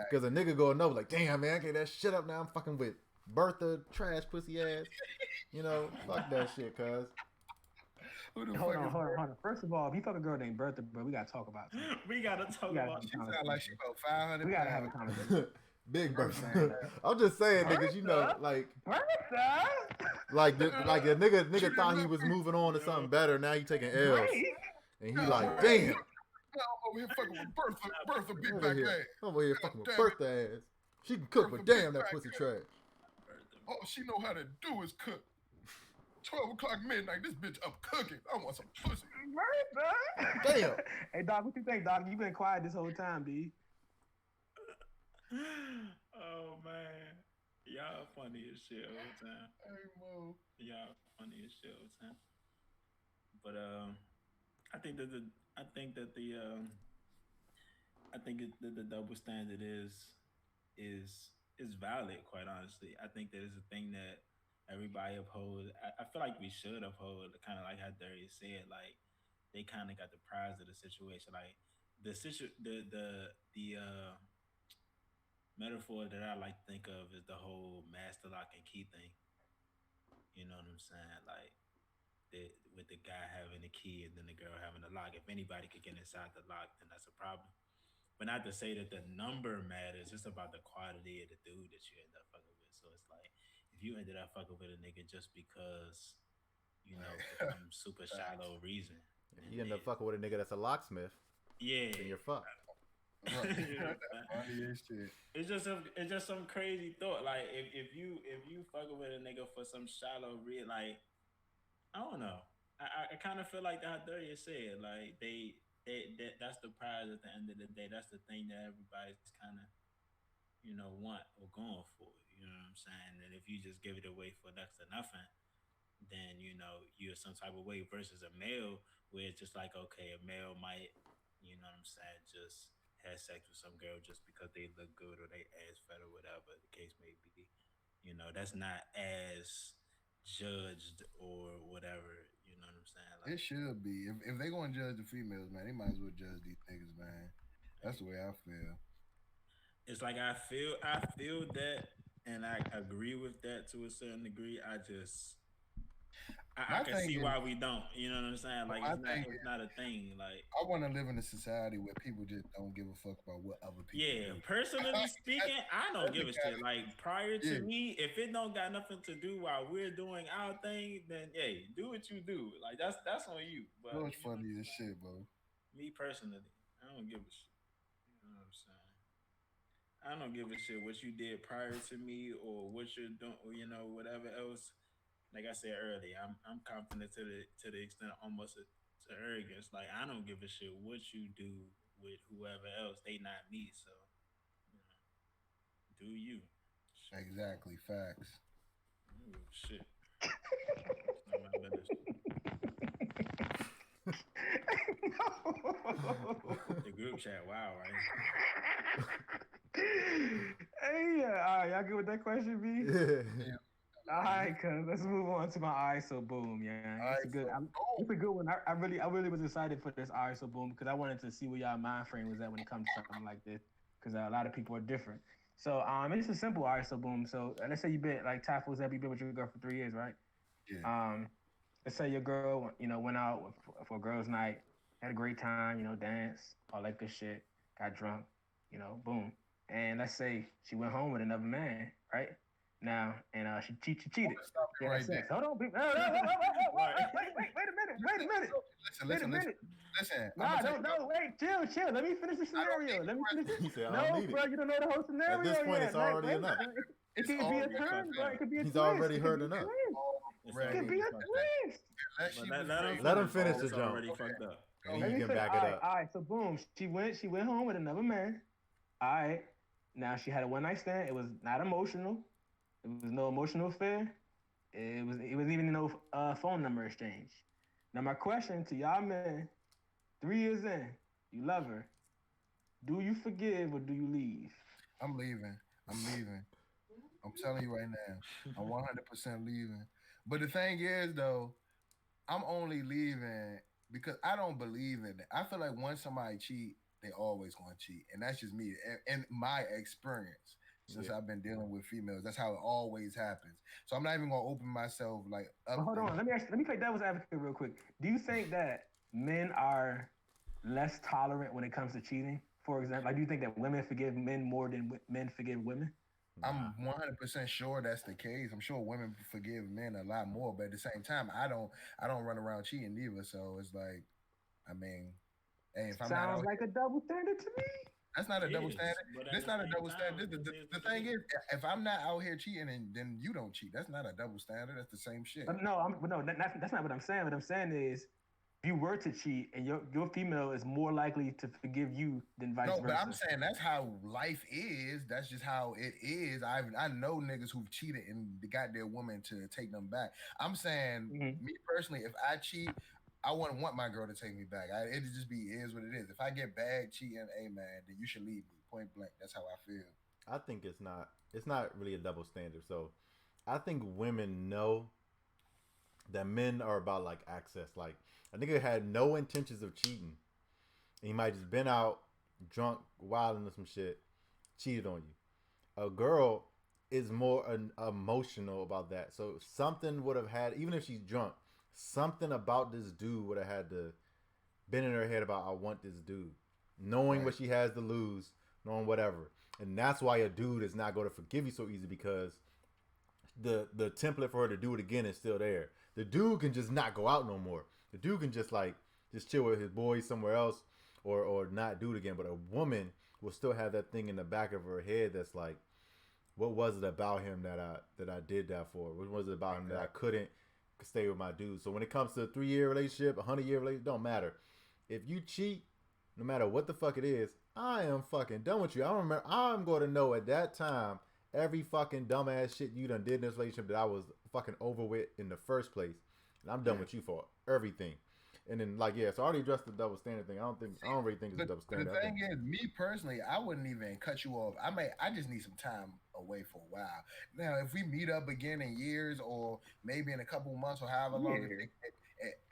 because a nigga go know like, damn man, okay, that shit up now. I'm fucking with Bertha, trash pussy ass. You know, fuck that shit, cuz. Hold on. First of all, if you fuck a girl named Bertha, bro, we gotta talk about it. We gotta talk about it. She sound like she about 500. We gotta have a conversation. Big Bertha. I'm just saying, niggas, you know, like Bertha? Like the nigga thought he was moving on to something better. Now he taking L's. And he like, damn. I'm over here fucking with Bertha big back ass. I'm over here fucking with Bertha ass. She can cook, but damn, that pussy trash. All she know how to do is cook. 12 o'clock midnight, this bitch up cooking. I want some pussy. Damn. Hey, dog, what you think, dog? You been quiet this whole time, B. Oh, man. Y'all funny as shit all the time. Hey, Mo. Y'all funny as shit all the time. But, I think that the double standard is valid, quite honestly. I think that is a thing that everybody upholds. I feel like we should uphold, kind of like how Darius said, like they kind of got the prize of the situation. Like the metaphor that I like to think of is the whole master lock and key thing. You know what I'm saying? Like with the guy having the key and then the girl having the lock. If anybody could get inside the lock, then that's a problem. But not to say that the number matters. It's about the quality of the dude that you end up fucking with. So it's like, if you ended up fucking with a nigga just because, you know, for some super shallow reason. If you end up fucking with a nigga that's a locksmith, then you're fucked. It's just some crazy thought. Like if you fucking with a nigga for some shallow reason, like I don't know. I kind of feel like how Darius said, like that's the prize at the end of the day. That's the thing that everybody's kind of, you know, want or going for. You know what I'm saying? And if you just give it away for next to nothing, then, you know, you're some type of way versus a male where it's just like, okay, a male might, you know what I'm saying, just have sex with some girl just because they look good or they ass fat or whatever the case may be. You know, that's not as judged or whatever. You know what I'm saying? Like, it should be. If they gonna judge the females, man, they might as well judge these niggas, man. That's the way I feel. It's like I feel that, and I agree with that to a certain degree. I can see why we don't. You know what I'm saying? Like it's not a thing. Like I want to live in a society where people just don't give a fuck about what other people. Yeah, personally speaking, I don't give a shit. Like prior to me, if it don't got nothing to do while we're doing our thing, then hey, do what you do. Like that's on you. But that's funny as shit, bro. Me personally, I don't give a shit. You know what I'm saying? I don't give a shit what you did prior to me or what you're doing, or, you know, whatever else. Like I said earlier, I'm confident to the extent almost to arrogance. Like I don't give a shit what you do with whoever else. They not me, so you know, do you? Shit. Exactly, facts. Ooh, shit. It's not my business. The group chat, wow, right? Hey, y'all good with that question, B? Yeah. All right, cuz let's move on to my Aight So Boom. Yeah, it's a good. It's a good one. I really was excited for this Aight So Boom because I wanted to see where y'all mind frame was at when it comes to something like this because a lot of people are different. So it's a simple Aight So Boom. So let's say you've been like Ty Fool's, you've been with your girl for 3 years, right? Yeah. Let's say your girl, went out for a girls' night, had a great time, dance, all that good shit, got drunk, boom. And let's say she went home with another man, right? Now, and she cheated. Yeah, right there. Hold on, wait a minute. Listen. Nah, no, wait, chill. Let me finish the scenario. Let me finish it. No, bro, you don't know the whole scenario. At this point, yet. it's already enough. It could be a turn, bro. It could be a twist. He's already heard enough. It could be a twist. Let him finish the jump. Already fucked up. And he can back it up. All right, so boom, she went home with another man. All right, now she had a one night stand. It was not emotional. It was no emotional affair. It was even no phone number exchange. Now my question to y'all men, 3 years in, you love her. Do you forgive or do you leave? I'm leaving. I'm telling you right now. I'm 100% leaving. But the thing is, though, I'm only leaving because I don't believe in it. I feel like once somebody cheat, they always going to cheat. And that's just me. In my experience, since I've been dealing with females, that's how it always happens. So I'm not even going to open myself like up. Hold on. Let me play devil's advocate real quick. Do you think that men are less tolerant when it comes to cheating? For example, do you think that women forgive men more than men forgive women? I'm 100% sure that's the case. I'm sure women forgive men a lot more, but at the same time, I don't run around cheating either. So it's like, I mean, hey, if I'm sounds like a double standard to me. That's not a double standard. That's not a double standard. The thing is, if I'm not out here cheating, and then you don't cheat, that's not a double standard. That's the same shit. But that's not what I'm saying. What I'm saying is, if you were to cheat and your female is more likely to forgive you than vice versa. No, but I'm saying that's how life is. That's just how it is. I know niggas who've cheated and got their woman to take them back. I'm saying, me personally, if I cheat, I wouldn't want my girl to take me back. It'd just be is what it is. If I get bad cheating, hey man, then you should leave me. Point blank. That's how I feel. I think it's not really a double standard. So I think women know that men are about like access. Like a nigga had no intentions of cheating. And he might just been out drunk, wilding or some shit, cheated on you. A girl is more emotional about that. So something would have had, even if she's drunk, something about this dude would have had to been in her head about, I want this dude. Knowing what she has to lose, knowing whatever. And that's why a dude is not going to forgive you so easy, because the template for her to do it again is still there. The dude can just not go out no more. The dude can just chill with his boys somewhere else or not do it again. But a woman will still have that thing in the back of her head that's like, what was it about him that I did that for? What was it about him that I couldn't stay with my dude? So when it comes to a 3-year relationship, a 100-year relationship, don't matter. If you cheat, no matter what the fuck it is, I am fucking done with you. I'm going to know at that time every fucking dumbass shit you done did in this relationship that I was fucking over with in the first place. And I'm done with you for everything. And then so I already addressed the double standard thing. I don't really think it's a double standard. The thing is, me personally, I wouldn't even cut you off. I just need some time away for a while. Now, if we meet up again in years or maybe in a couple months or however long,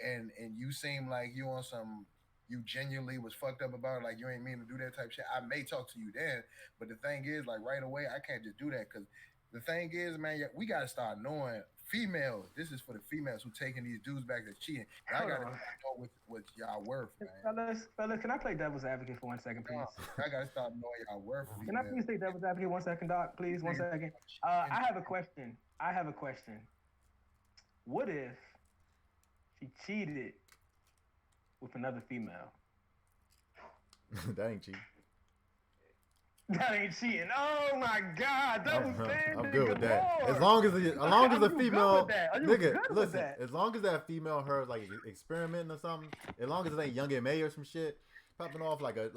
and you seem like you on some, you genuinely was fucked up about it, like you ain't mean to do that type shit, I may talk to you then. But the thing is, like right away, I can't just do that, because the thing is, man, we got to start knowing females. This is for the females who taking these dudes back that's cheating. I got to know what y'all worth, man. Fellas, can I play devil's advocate for 1 second, please? I got to start knowing y'all worth. Can I please play devil's advocate 1 second, Doc? Please, 1 second. I have a question. What if she cheated with another female? That ain't cheating. That ain't cheating. Oh my God, double standard. I'm good with that. As long as the female, nigga, listen. As long as that female her like experimenting or something, as long as it ain't Young M.A. or some shit popping off like a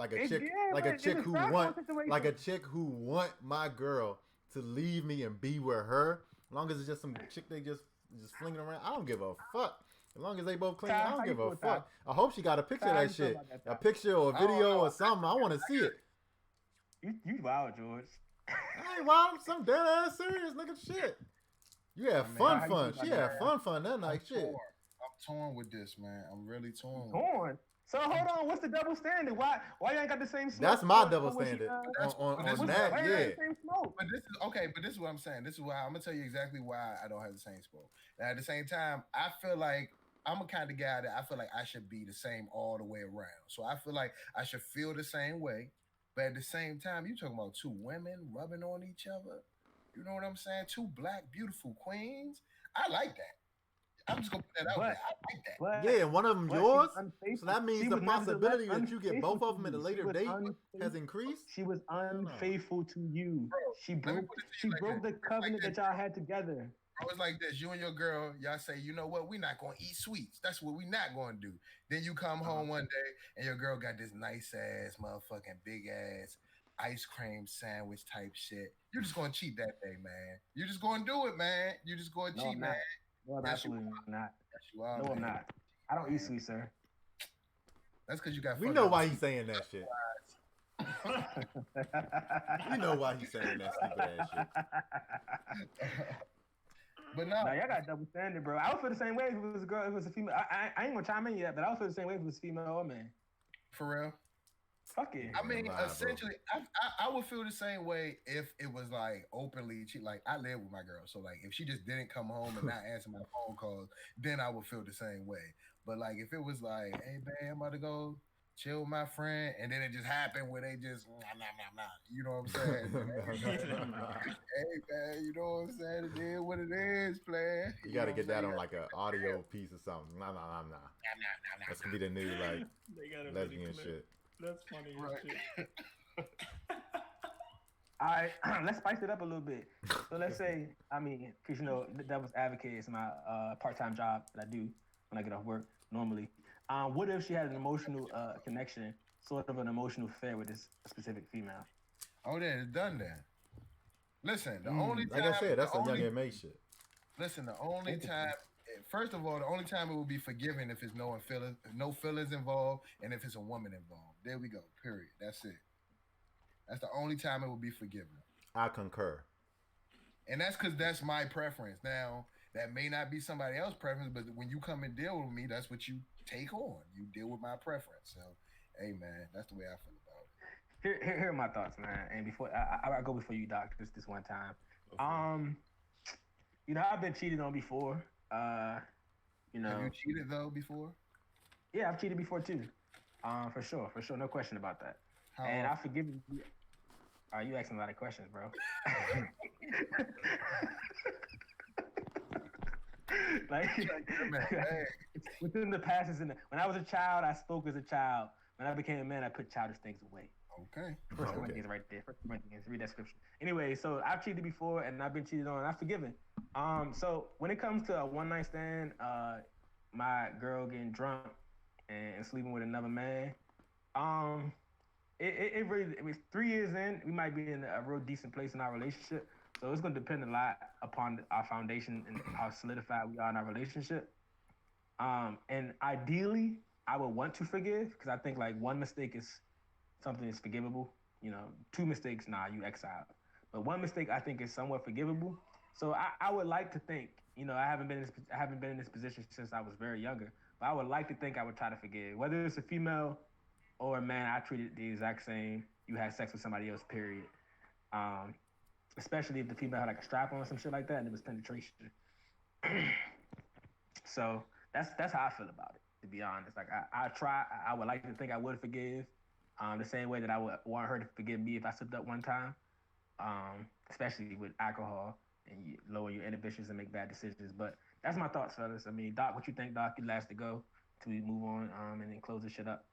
chick who want my girl to leave me and be with her. As long as it's just some chick they just flinging around, I don't give a fuck. As long as they both clean, I don't give a fuck. I hope she got a picture of that shit, a picture or a video or something. I want to see it. You wild, George. I ain't wild. I'm some dead ass serious nigga shit. You had fun. She had fun that night. Shit. I'm torn with this, man. I'm really torn. Torn. So hold on, what's the double standard? Why you ain't got the same smoke? That's my double standard. On that, yeah. But this is okay. But this is what I'm saying. This is why I'm gonna tell you exactly why I don't have the same smoke. And at the same time, I feel like I'm a kind of guy that I feel like I should be the same all the way around. So I feel like I should feel the same way. But at the same time, you talking about two women rubbing on each other. You know what I'm saying? Two black, beautiful queens. I like that. I'm just gonna put that out there. I like that. Yeah, and one of them yours. So that means the possibility that you get both of them at a later date has increased. She was unfaithful to you. Bro, she broke the covenant that y'all had together. Bro, it's like this. You and your girl, y'all say, you know what? We're not gonna eat sweets. That's what we're not gonna do. Then you come home one day and your girl got this nice ass, motherfucking big ass ice cream sandwich type shit. You're just gonna cheat that day, man. You're just gonna do it, man. You're just gonna cheat, man. No, I'm absolutely not. Yes, you are, no, man. I'm not. I don't eat sweets, sir. That's because you got. We know why he's saying that shit. We know why he's saying that stupid ass shit. But no, y'all got double standard, bro. I would feel the same way if it was a girl, if it was a female. I ain't gonna chime in yet, but I would feel the same way if it was female or man. For real? Fuck it. I mean, essentially, I would feel the same way if it was like openly. Like I live with my girl, so like if she just didn't come home and not answer my phone calls, then I would feel the same way. But like if it was like, hey man, I'm about to go chill with my friend, and then it just happened where they just nah. You know what I'm saying? Hey man, you know what I'm saying? It is what it is, player. You got to get that on like an audio piece or something. Nah. That's gonna be the new like lesbian shit. That's funny, right? All right, let's spice it up a little bit. So let's say, because you know, the devil's advocate is my part-time job that I do when I get off work normally. What if she had an emotional connection, sort of an emotional affair with this specific female? Oh, then it's done then. Listen, the only time, like I said, that's a young and made shit. Listen, the only time. First of all, the only time it will be forgiven if it's no feelings involved, and if it's a woman involved. There we go. Period. That's it. That's the only time it will be forgiven. I concur. And that's because that's my preference. Now, that may not be somebody else's preference, but when you come and deal with me, that's what you take on. You deal with my preference. So, hey, man, that's the way I feel about it. Here are my thoughts, man. And before I go before you, Doc, this one time. Okay. You know, I've been cheated on before. You know. Have you cheated though before? Yeah, I've cheated before too. For sure, no question about that. And I forgive you. You asking a lot of questions, bro. like within the past is when I was a child, I spoke as a child. When I became a man, I put childish things away. Okay. First Corinthians right there. First Corinthians, read that scripture. Anyway, so I've cheated before and I've been cheated on. I've forgiven. So when it comes to a one night stand, my girl getting drunk and sleeping with another man, it really, 3 years in, we might be in a real decent place in our relationship. So it's gonna depend a lot upon our foundation and how solidified we are in our relationship. And ideally, I would want to forgive because I think like one mistake is something that's forgivable. You know, 2 mistakes, you exiled. But 1 mistake I think is somewhat forgivable. So I would like to think, you know, I haven't been in this position since I was very younger, but I would like to think I would try to forgive. Whether it's a female or a man, I treat it the exact same. You had sex with somebody else, period. Especially if the female had like a strap on or some shit like that and it was penetration. So that's how I feel about it, to be honest. Like I would like to think I would forgive. The same way that I would want her to forgive me if I slipped up one time, especially with alcohol and you lower your inhibitions and make bad decisions. But that's my thoughts, fellas. I mean, Doc, what you think, Doc? You last to go till we move on and then close this shit up.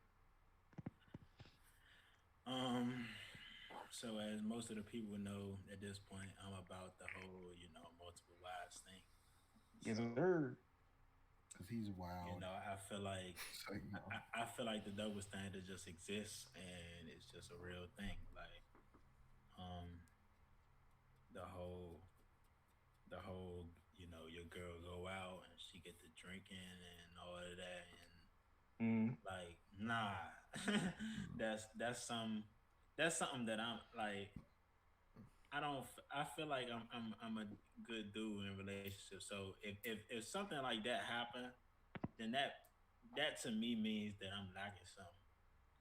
So as most of the people know at this point, I'm about the whole, you know, multiple wives thing. Yes, sir. Because he's wild. You know, I feel like I feel like the double standard just exists and it's just a real thing. Like, the whole, you know, your girl go out and she get to drinking and all of that, and like, nah, that's something that I'm like, I feel like I'm a good dude in relationships. So if something like that happened, then that to me means that I'm lacking something,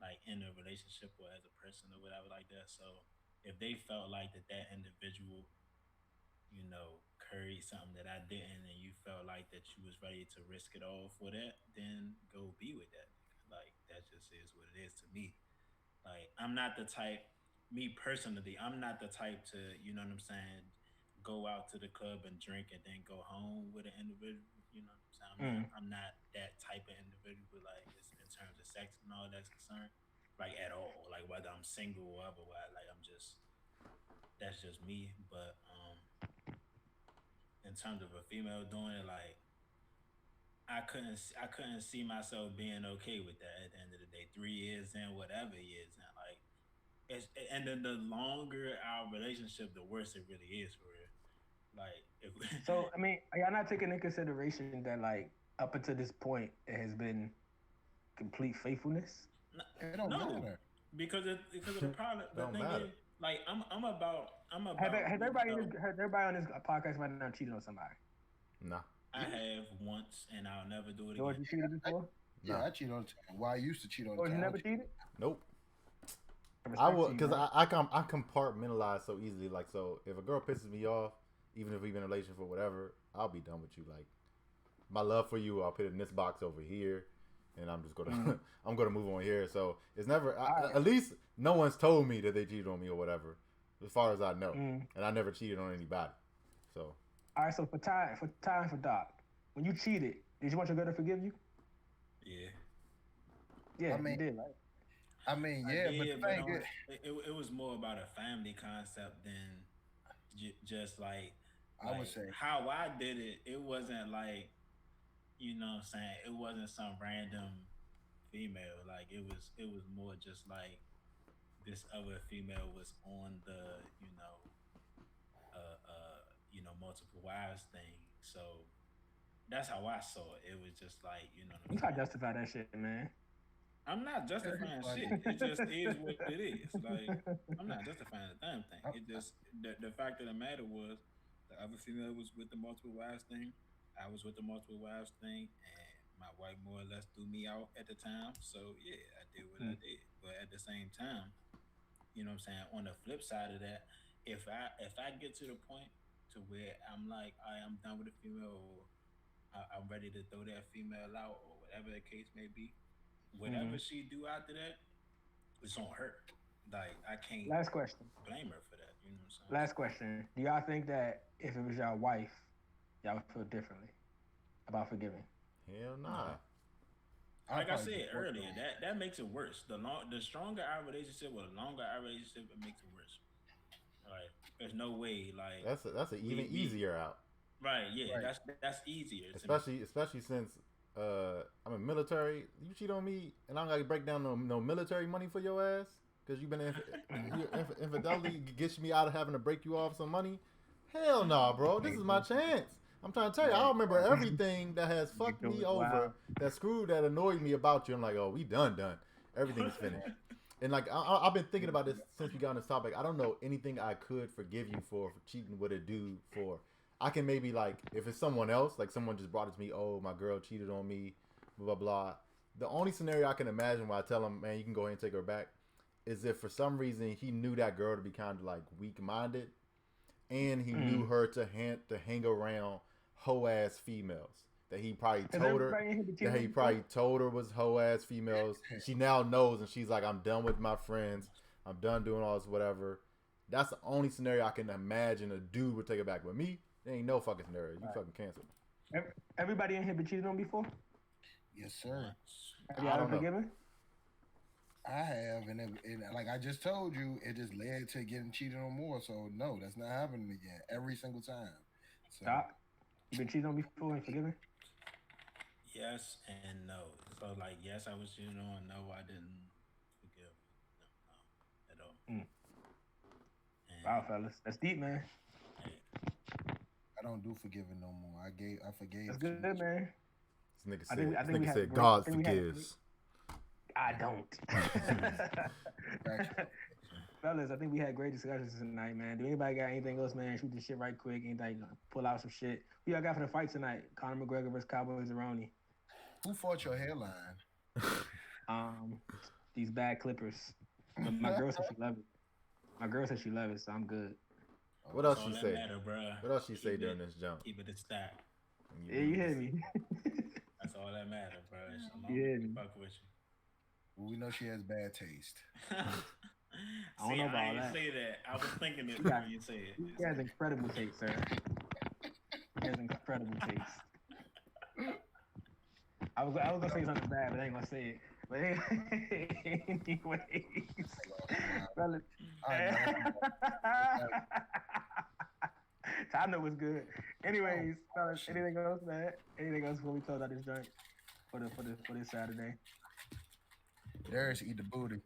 like in a relationship or as a person or whatever like that. So if they felt like that individual, curried something that I didn't, and you felt like that you was ready to risk it all for that, then go be with that nigga. Like that just is what it is to me. Like I'm not the type, me personally, I'm not the type to, you know what I'm saying, go out to the club and drink and then go home with an individual. You know what I'm saying? Mm. I'm not that type of individual. Like it's in terms of sex and all that's concerned, like at all. Like whether I'm single or otherwise, like I'm just that's just me. But in terms of a female doing it, like I couldn't see myself being okay with that at the end of the day. 3 years in, whatever years in, like and then the longer our relationship, the worse it really is for real. Like if So I mean, y'all not taking into consideration that like up until this point, it has been complete faithfulness. It don't no, matter. because of the problem. The Don't thing matter. is, like I'm Have, about has everybody in this, has everybody on this podcast right now cheated on somebody? Nah. I have once, and I'll never do it George, again. you cheated before? Yeah, Nah. I cheat all the time. Well, I used to cheat all the George, time. you I never don't cheat. cheated? Nope. I I respect will, you, because man. I compartmentalize so easily. Like, so if a girl pisses me off, even if we've been in a relationship or whatever, I'll be done with you. Like, my love for you, I'll put it in this box over here, and I'm just gonna I'm gonna move on here. So it's never at least no one's told me that they cheated on me or whatever, as far as I know, and I never cheated on anybody. So All right, so for time for Doc, when you cheated, did you want your girl to forgive you? Yeah. Yeah, I mean, you did, right? I mean, I yeah, but did, the but thing is, it was more about a family concept than just I would say, how I did it. It wasn't like, you know what I'm saying, it wasn't some random female. Like it was more just like this other female was on the multiple wives thing. So that's how I saw it. It was just like, you know what I'm You gotta saying. justify that shit, man. I'm not justifying funny. shit. It just is what it is. Like I'm not justifying the damn thing. I, It just the fact of the matter was the other female was with the multiple wives thing. I was with the multiple wives thing, and my wife more or less threw me out at the time. So yeah, I did what I did. But at the same time, you know what I'm saying. On the flip side of that, if I get to the point to where I'm like I am done with the female, or I'm ready to throw that female out, or whatever the case may be, whatever she do after that, it's on her. Like I can't Last question. blame her for that. You know what I'm saying? Last question. Do y'all think that if it was your wife, y'all would feel differently about forgiving? hell nah. Nah. I'll Like I probably said just work earlier, on it. that makes it worse. The stronger our relationship, or the longer our relationship, it makes it worse. Like there's no way. Like That's an even easier out. right, yeah, Right. that's easier. To me. Especially since I'm in military. You cheat on me, and I don't gotta break down no military money for your ass because you've been infidelity gets me out of having to break you off some money. Hell nah, bro. This is my chance. I'm trying to tell you, I remember everything that has fucked me over, that screwed, that annoyed me about you. I'm like, oh, we done. Everything is finished. And like I've been thinking about this since we got on this topic. I don't know anything I could forgive you for cheating with a dude for. I can maybe like if it's someone else, like someone just brought it to me, oh my girl cheated on me, blah blah blah. The only scenario I can imagine where I tell him, man, you can go ahead and take her back, is if for some reason he knew that girl to be kind of like weak minded, and he knew her to hang around hoe ass females. That he probably told her was hoe ass females. She now knows, and she's like, I'm done with my friends. I'm done doing all this whatever. That's the only scenario I can imagine a dude would take it back. With me, there ain't no fucking scenario. You fucking canceled. Everybody in here been cheated on before? Yes, sir. Have y'all ever forgiven? I have, and like I just told you, it just led to getting cheated on more. So no, that's not happening again every single time. So Doc, you been cheated on before and forgiven? Yes and no. So like, yes, I was cheated on. No, I didn't forgive. No, at all. And, wow, fellas, that's deep, man. hey, I don't do forgiving no more. I forgave. That's good, man. This I nigga think we had said great- God I think we had forgives. I don't. Fellas, I think we had great discussions tonight, man. Do anybody got anything else, man? Shoot this shit right quick. Anybody pull out some shit? Who y'all got for the fight tonight? Conor McGregor versus Cowboy Cerrone. Who fought your hairline? These bad clippers. But my girl said she love it. My girl said she love it, so I'm good. What else That's she all say? that matter, bruh. What else she say Keep during it- this jump? Keep it a stack. Yeah, you hear me? That's all that matters, bro. Yeah. Fuck with Well, we know she has bad taste. you. I don't know about I didn't that. say that. I was thinking it Yeah. when you say it. He has incredible taste, sir. He has incredible taste. I was gonna say something bad, but I ain't gonna say it. But anyways, fellas. I know what's good. Anyways, fellas, anything else, man? Anything else before we close out this joint for this Saturday? Darius eat the booty.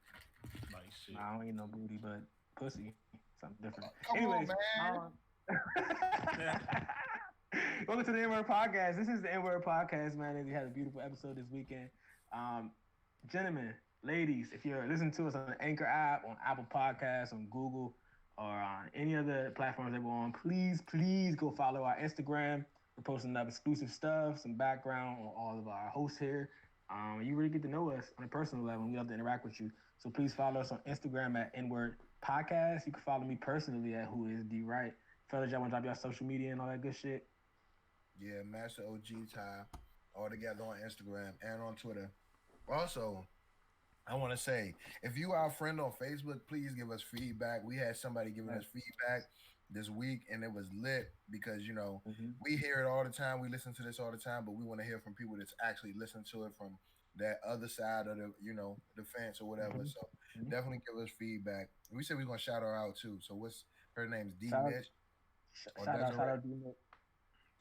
Like shit. Nah, I don't eat no booty, but pussy, something different. Come Anyways, on, man. welcome to the N-Word Podcast. This is the N-Word Podcast, man, and we had a beautiful episode this weekend. Gentlemen, ladies, if you're listening to us on the Anchor app, on Apple Podcasts, on Google, or on any other platforms that we're on, please go follow our Instagram. We're posting up exclusive stuff, some background on all of our hosts here. You really get to know us on a personal level, and we love to interact with you. So please follow us on Instagram at N-Word Podcast. You can follow me personally at Who Is D Right. Fellas, y'all want to drop your social media and all that good shit? Yeah, Master OG Ty, all together on Instagram and on Twitter. Also, I want to say, if you are a friend on Facebook, please give us feedback. We had somebody giving us feedback this week, and it was lit because, we hear it all the time. We listen to this all the time, but we want to hear from people that's actually listening to it from that other side of the, the fence or whatever. So definitely give us feedback. We said we're going to shout her out too. So what's her name's D Mitch? Shout out D Mitch.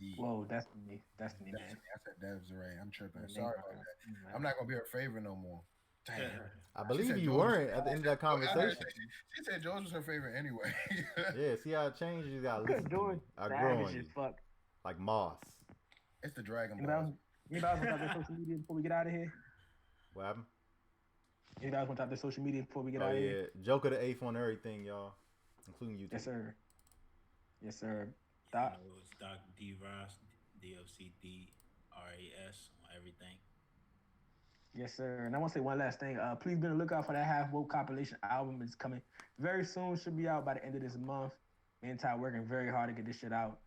Yeah. Whoa, Destiny, man. I said Desiree. I'm tripping. Sorry about that. I'm not gonna be her favorite no more. Damn. I believe you weren't at the end of that conversation. She said George was her favorite anyway. Yeah, see how it changed? You gotta listen to me. I grow on you. Fuck. Like moss. It's the Dragon Ball. Anybody else want to talk their social media before we get out of here? What happened? Anybody else want to talk their social media before we get out of here? Joker the 8th on everything, y'all. Including YouTube. Yes, sir. Doc. It's Doc D Ross, DOCDRAS on everything. Yes, sir. And I want to say one last thing. Please be on the lookout for that Half Woke compilation album. It's coming very soon. Should be out by the end of this month. Me and Ty working very hard to get this shit out.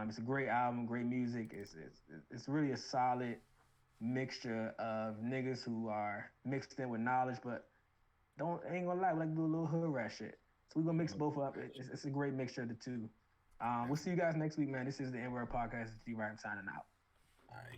It's a great album, great music. It's really a solid mixture of niggas who are mixed in with knowledge, but ain't gonna lie, we like to do a little hood rat shit. So we're gonna mix both up. It's a great mixture of the two. We'll see you guys next week, man. This is the N-Word Podcast. It's D Right signing out. All right.